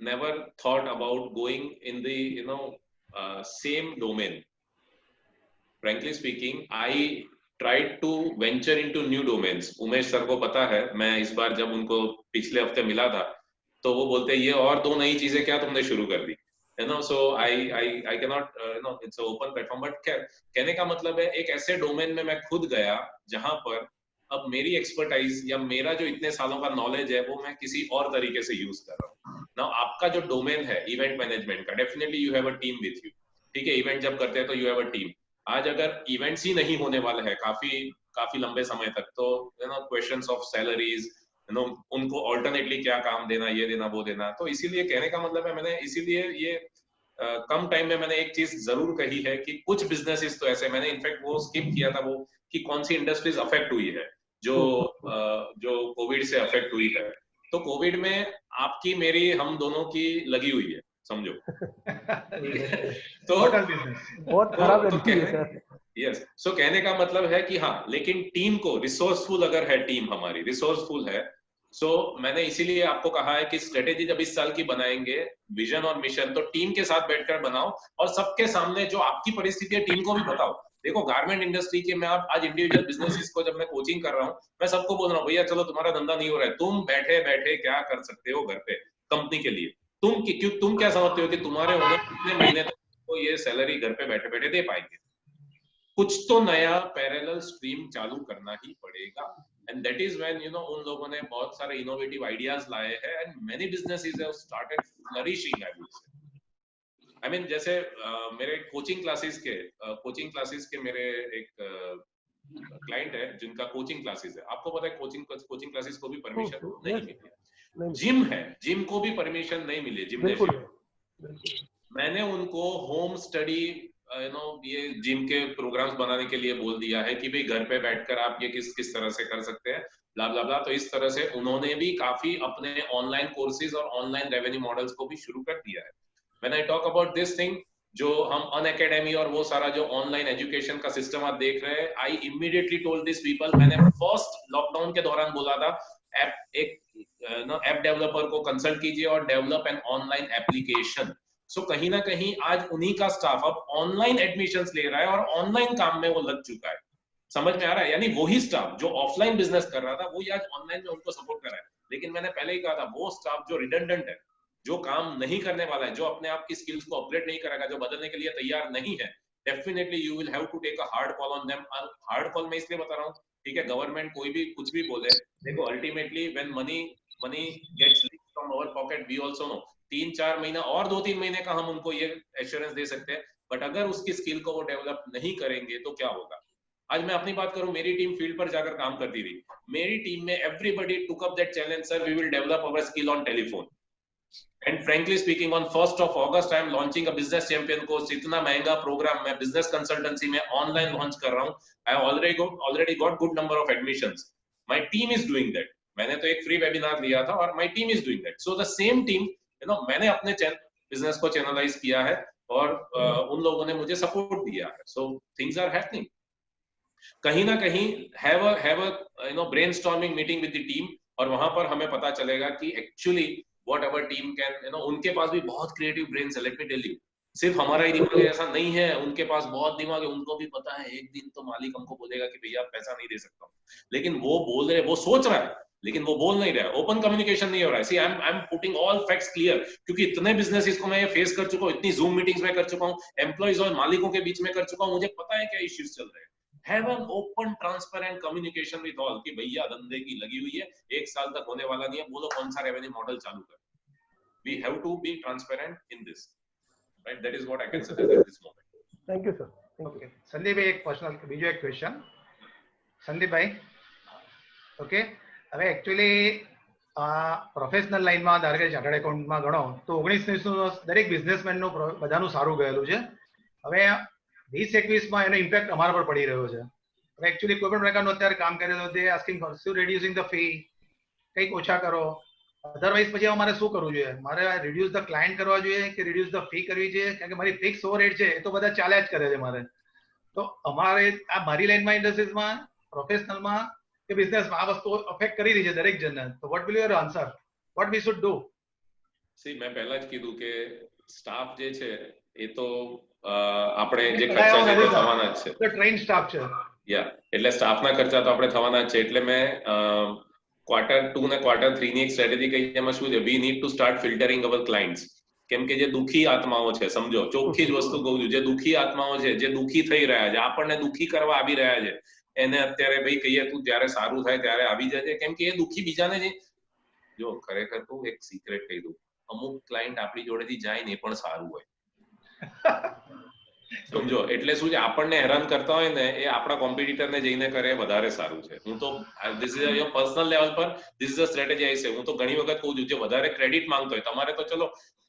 never thought about going in the same domain. Frankly speaking, I tried to venture into new domains. Umesh sir को पता है, मैं इस बार जब उनको पिछले हफ्ते मिला था, तो वो बोलते ये और 2 नई चीजें क्या तुमने शुरू कर दी, so I cannot, it's an open platform, but कहने का मतलब है एक ऐसे डोमेन में मैं खुद गया जहां पर अब मेरी एक्सपर्टाइज या मेरा जो इतने सालों का नॉलेज है वो मैं किसी और तरीके से यूज कर रहा हूँ ना। आपका जो डोमेन है इवेंट मैनेजमेंट का, definitely you have a team with you, ठीक है, इवेंट जब करते हैं तो यू हैव अ टीम। आज अगर इवेंट्स ही नहीं होने वाले हैं काफी लंबे समय तक, तो क्वेश्चंस ऑफ सैलरीज, उनको ऑल्टरनेटली क्या काम देना, ये देना वो देना, तो इसीलिए कहने का मतलब है मैंने इसीलिए ये कम टाइम में मैंने एक चीज जरूर कही है कि कुछ बिजनेसेस तो ऐसे, मैंने इनफैक्ट वो स्किप किया था, वो कि कौन सी इंडस्ट्रीज अफेक्ट हुई है जो कोविड से अफेक्ट हुई है। तो कोविड में आपकी मेरी हम दोनों की लगी हुई है, समझो। तो बहुत खराब यस, सो कहने का मतलब है कि हाँ, लेकिन टीम को रिसोर्सफुल अगर है, टीम हमारी रिसोर्सफुल है, सो मैंने इसीलिए आपको कहा है कि स्ट्रेटेजी जब इस साल की बनाएंगे, विजन और मिशन, तो टीम के साथ बैठकर बनाओ और सबके सामने जो आपकी परिस्थिति है टीम को भी बताओ। देखो गारमेंट इंडस्ट्री के मैं आज इंडिविजुअल बिजनेसेस को जब मैं कोचिंग कर रहा हूँ, मैं सबको बोल रहा हूँ भैया चलो तुम्हारा धंधा नहीं हो रहा है, तुम बैठे बैठे क्या कर सकते हो घर पे कंपनी के लिए, तुम क्या समझते हो कि तुम्हारे ओनर कितने महीने तक तो ये सैलरी घर पे बैठे बैठे दे पाएंगे? कुछ तो नया पैरेलल स्ट्रीम चालू करना ही पड़ेगा, एंड दैट इज व्हेन उन लोगों ने बहुत सारे इनोवेटिव आइडियाज लाए हैं and many businesses have started flourishing, I would say. I mean जैसे मेरे कोचिंग क्लासेस के मेरे एक क्लाइंट है जिनका कोचिंग क्लासेस है, आपको पता है कोचिंग क्लासेस को भी परमिशन नहीं मिली, जिम है, जिम को भी परमिशन नहीं मिली, जिम्नेशियम। मैंने उनको होम स्टडी ये जिम के प्रोग्राम्स बनाने के लिए बोल दिया है कि भाई घर पे बैठकर आप ये किस तरह से कर सकते हैं, ब्ला ब्ला ब्ला। तो इस तरह से उन्होंने भी काफी अपने ऑनलाइन कोर्सेज और ऑनलाइन रेवेन्यू मॉडल्स को भी शुरू कर दिया है। When I talk about this thing, जो हम अनअकैडमी और वो सारा जो ऑनलाइन एजुकेशन का सिस्टम आप देख रहे हैं, I immediately told this people, मैंने फर्स्ट लॉकडाउन के दौरान बोला था ऐप डेवलपर को कंसल्ट कीजिए और डेवलप एन ऑनलाइन एप्लीकेशन। सो कहीं ना कहीं आज उन्हीं का स्टाफ अब ऑनलाइन एडमिशंस ले रहा है और ऑनलाइन काम में वो लग चुका है, समझ में आ रहा है? यानी वही स्टाफ जो ऑफलाइन बिजनेस कर रहा था वही आज ऑनलाइन में उनको सपोर्ट कर रहा है। लेकिन मैंने पहले ही कहा था, वो स्टाफ जो रिडंडेंट है, जो काम नहीं करने वाला है, जो अपने आप की स्किल्स को अपग्रेड नहीं करेगा, जो बदलने के लिए तैयार नहीं है, definitely you will have to take a hard call on them. Hard call मैं इसलिए बता रहा हूँ, ठीक है, गवर्नमेंट कोई भी कुछ भी बोले, देखो ultimately when money gets leaked from our pocket, we also know 3-4 महीना और 2-3 महीने का हम उनको ये एश्योरेंस दे सकते हैं, बट अगर उसकी स्किल को वो डेवलप नहीं करेंगे तो क्या होगा? आज मैं अपनी बात करूं, मेरी टीम फील्ड पर जाकर काम करती थी, मेरी टीम में everybody took up that challenge, sir we will develop our skill on telephone. And frankly speaking, on 1st of August I am launching a business champion course. इतना महंगा प्रोग्राम मैं बिजनेस कंसल्टेंसी में online launch कर रहा हूं। I already got good number of admissions, my team is doing that. मैंने तो एक फ्री वेबिनार लिया था और my team is doing that. So the same team, मैंने अपने बिजनेस को चैनलाइज किया है और उन लोगों ने मुझे सपोर्ट दिया है। So things are happening. कहीं ना कहीं have a brainstorming meeting with the team, और वहां पर हमें पता चलेगा कि actually what our team can, उनके पास भी बहुत क्रिएटिव ब्रेन्स है, लेट मी टेल यू। सिर्फ हमारा ही दिमाग ऐसा नहीं है, उनके पास बहुत दिमाग है। उनको भी पता है एक दिन तो मालिक हमको बोलेगा कि भैया पैसा नहीं दे सकता, लेकिन वो बोल रहे, वो सोच रहा है लेकिन वो बोल नहीं रहा है। ओपन कम्युनिकेशन नहीं हो रहा है। See I am putting all facts clear, क्योंकि इतने बिजनेसेस को मैं ये फेस कर चुका हूं, इतनी जूम मीटिंग्स में कर चुका हूं, एम्प्लॉइज और मालिकों के बीच में कर चुका हूं, मुझे पता है क्या इश्यूज चल रहे हैं। Have an open transparent communication with all कि भैया धंधे की लगी हुई है, 1 साल तक होने वाला नहीं है, बोलो कौन सा रेवेन्यू मॉडल चालू कर। we have to be transparent in this, right? That is what I can suggest at this moment. Thank you, sir. Thank you. Okay સંદીપભાઈ એક પર્સનલ બીજો એક ક્વેશ્ચન સંદીપભાઈ ઓકે હવે એકચ્યુઅલી પ્રોફેશનલ લાઈનમાં ધારો કે ચાર્ટર્ડ એકાઉન્ટમાં ગણો તો 19-20 દરેક બિઝનેસમેનનું બધાનું સારું ગયેલું છે હવે 20-21માં એનો ઇમ્પેક્ટ અમારા પર પડી રહ્યો છે હવે એકચ્યુઅલી કોઈ પણ પ્રકારનું અત્યારે કામ કરે તો દે આસ્કિંગ ફોર શું રિડ્યુસિંગ ધ ફી કંઈક ઓછા કરો અધરવાઇઝ પછી મારે શું કરવું જોઈએ મારે રિડ્યુસ ધ ક્લાયન્ટ કરવા જોઈએ કે રિડ્યુસ ધ ફી કરવી જોઈએ કારણ કે મારી ફિક્સ ઓવરહેડ છે એ તો બધા ચાલ્યા જ કરે છે મારે તો અમારે આ મારી લાઈનમાં ઇન્ડસ્ટ્રીઝમાં પ્રોફેશનલમાં કે બિઝનેસમાં આ વસ્તુ અફેક્ટ કરી રહી છે દરેક જણને તો what will you answer what we should do C મેં પહેલા જ કીધું કે સ્ટાફ જે છે એ તો આપણે જે ખર્ચા છે તે થવાના જ છે ટ્રેન સ્ટાફ છે યા એટલે સ્ટાફના ખર્ચા તો આપણે થવાના જ છે એટલે મેં Q2 ને Q3 ની એક સ્ટ્રેટેજી કઈ એમાં શું છે we need to start filtering our clients કેમ કે જે દુખી આત્માઓ છે સમજો ચોખ્ખી જ વસ્તુ કહું છું જે દુખી આત્માઓ છે જે દુખી થઈ રહ્યા છે આપણને દુખી કરવા આવી રહ્યા છે એને અત્યારે ભાઈ કહીએ તું જ્યારે સારું થાય ત્યારે આવી જજે કેમ કે એ દુખી બીજાને જે જો ખરેખર તું એક સિક્રેટ કહી દઉં અમુક ક્લાયન્ટ આપણી જોડેથી જાય ને એ પણ સારું હોય સમજો એટલે શું છે આપણને હેરાન કરતા હોય ને એ આપણા કોમ્પિટિટર ને જઈને કરે વધારે સારું છે હું તો this is your personal level પર ધીસ ઇઝ અ સ્ટ્રેટેજી આઈ છે હું તો ઘણી વખત કહું છું જે વધારે ક્રેડિટ માંગતો હોય તમારે તો ચલો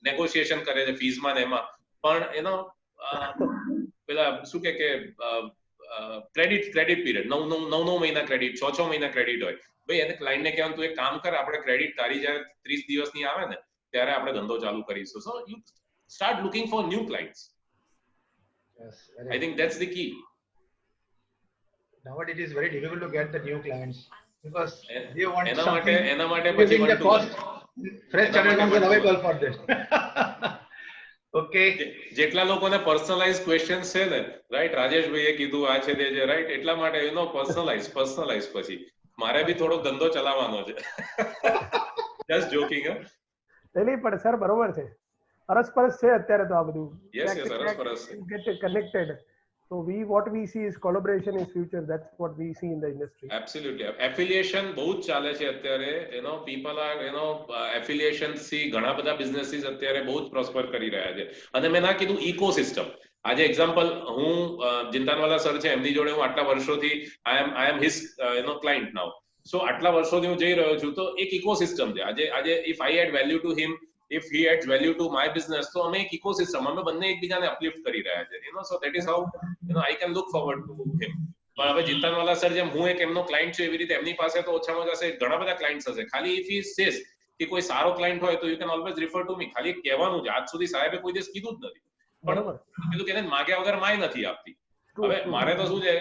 નેગોશિએશન કરે છે ફીઝમાં ને એમાં પણ એનો પેલા શું કે ક્રેડિટ પીરિયડ 9 મહિના ક્રેડિટ 6 મહિના ક્રેડિટ હોય ભાઈ એને ક્લાયન્ટને કહેવાનું તું એક કામ કર આપણે ક્રેડિટ તારી જ્યારે 30 દિવસની આવે ને ત્યારે આપણે ધંધો ચાલુ કરીશું so you start looking for new clients Yes, I think that's the key. Nowadays it is very difficult to get the new clients because they want એના something માટે પછી using the cost. Fresh chartered accounts are available for this. Okay. જેટલા લોકોને personalise questions છે ને right રાજેશભાઈએ કીધું આ છે તે છે રાઈટ એટલા માટે યુ નો પર્સનલાઇઝ પછી મારે બી થોડો ધંધો ચલાવવાનો છે જસ્ટ જોકિંગ નહીં પણ સર બરોબર છે અરસપરસ છે અત્યારે તો આ બધું યસ અરસપરસ get connected so what we see is collaboration is future that's what we see in the industry absolutely affiliation બહુ જ ચાલે છે અત્યારે people are affiliation થી ઘણા બધા businesses અત્યારે બહુ જ prosper કરી રહ્યા છે અને મેં ના કીધું ઇકોસિસ્ટમ આજે એક્ઝામ્પલ હું જિંતાનવાલા સર છે એમની જોડે હું આટલા વર્ષોથી I am his client now so આટલા વર્ષોથી હું જઈ રહ્યો છું તો એક ઇકોસિસ્ટમ છે આજે if I add value to him if he adds value to my business તો અમે એક ઇકોસિસ્ટમ અમે બંને એકબીજાને અપલિફ્ટ કરી રહ્યા છે so that is how I can look forward to him પણ હવે જિંતાનવાલા સર જેમ હું એક એમનો ક્લાયન્ટ છું એવી રીતે એમની પાસે તો ઓછામાં ઓછા ઘણા બધા ક્લાયન્ટ્સ હશે ખાલી if he says કે કોઈ સારો ક્લાયન્ટ હોય તો you can always refer to me ખાલી કહેવાનું છે આજ સુધી સાહેબે કોઈ દિવસ કીધું જ નથી પણ કીધું કે એને માગ્યા વગર માય નથી આપતી હવે મારે તો શું છે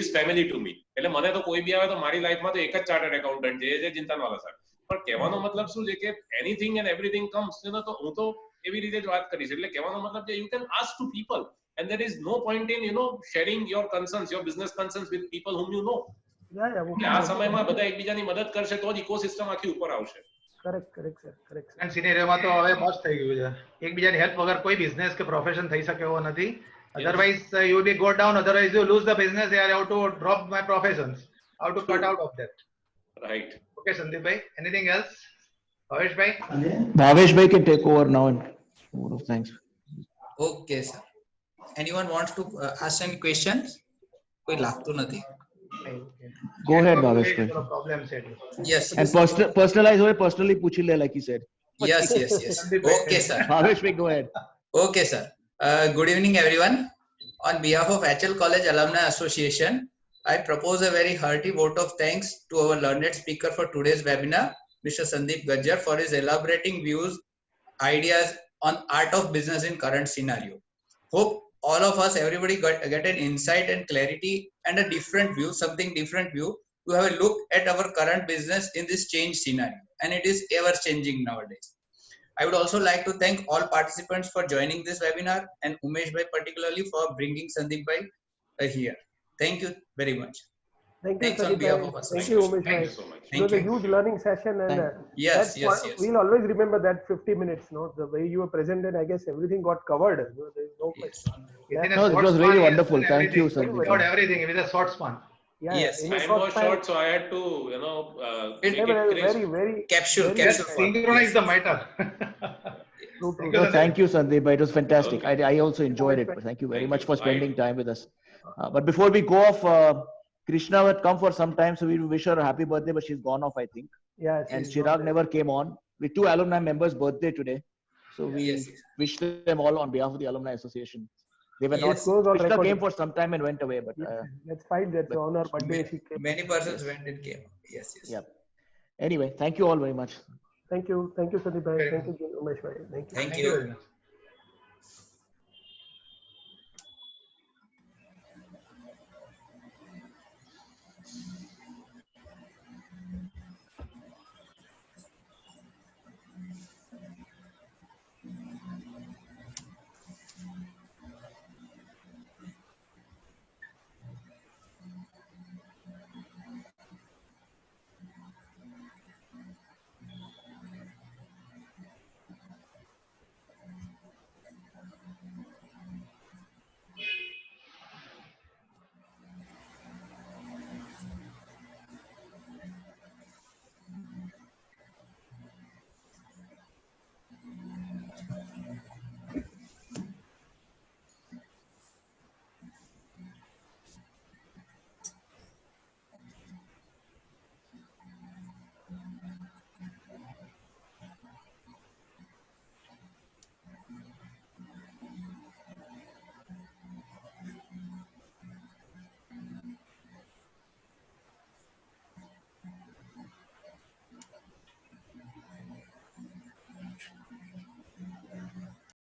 ઇઝ ફેમિલી ટુ મી એટલે મને તો કોઈ બી આવે તો મારી લાઈફમાં તો એક જ ચાર્ટર્ડ એકાઉન્ટન્ટ છે જિંતાનવાલા સર પણ કહેવાનો મતલબ શું છે કે એનીથિંગ એન્ડ એવરીથિંગ કમ્સ તો હું તો એવી રીતે જ વાત કરીશ એટલે કહેવાનો મતલબ છે you can ask to people and there is no point in sharing your concerns your business concerns with people whom you know આ સમયમાં બધા એકબીજાની મદદ કરશે તો જ ઇકોસિસ્ટમ આખી ઉપર આવશે કરેક્ટ સર કરેક્ટ અને સિનેરિયોમાં તો હવે મસ્ત થઈ ગયું છે એકબીજાની હેલ્પ વગર કોઈ બિઝનેસ કે પ્રોફેશન થઈ શકે એવો નથી otherwise you will be go down otherwise you lose the business they are how to drop my professions how to cut out of that right okay Sandeep bhai anything else Bhavesh bhai can take over now and thanks okay sir anyone wants to ask any questions કોઈ લાગતું નથી go ahead Bhavesh bhai problem said yes and personalize હોય personally પૂછી લે like he said yes okay sir Bhavesh bhai go ahead okay sir good evening everyone on behalf of HL College Alumni Association I propose a very hearty vote of thanks to our learned speaker for today's webinar Mr. Sandeep Gajjar for his elaborating views ideas on art of business in current scenario hope all of us everybody get an insight and clarity and a different view something different view to have a look at our current business in this change scenario and it is ever changing nowadays I would also like to thank all participants for joining this webinar and Umesh bhai particularly for bringing Sandeep bhai here. Thank you very much. Thank you, Thanks on Sandeep behalf bhai. of us. Thank you, Umesh thank bhai. you so much It was a huge learning session and Yes. we'll always remember that 50 minutes, no? The way you were presented, I guess everything got covered. There is no question. Within a No, it short was span, really he has wonderful. done Thank you, everything. Sandeep. Without everything with a short span Yeah, Yes, in a Time short was time. short, so I had to, It- make Yeah, but it crisp. very capsule, very Just capsule. synchronize the matter. true, Thank true. you, No, thank Sandeep. you, Sandeep. It was fantastic. Okay. I also enjoyed it. Thank Thank you very Thank much you. for spending time with us. But before we go off, Krishna had come for some time, so we wish her a happy birthday, but she's gone off, I think. Yeah, And she's not Chirag there. never came on. With 2 alumni members' birthday today, so we Yes, yes. wish them all on behalf of the alumni association. They were not. Yes. Goes on Krishna record. came for some time and went away, but Yes, that's fine. That's but- on her birthday. She came. Many persons Yes. went and came. Yes, yes. yeah. Anyway, thank you all very much. Thank you, Sandeep bhai. Very Thank you, Umesh bhai. Thank you. Thank Thank you you. very much.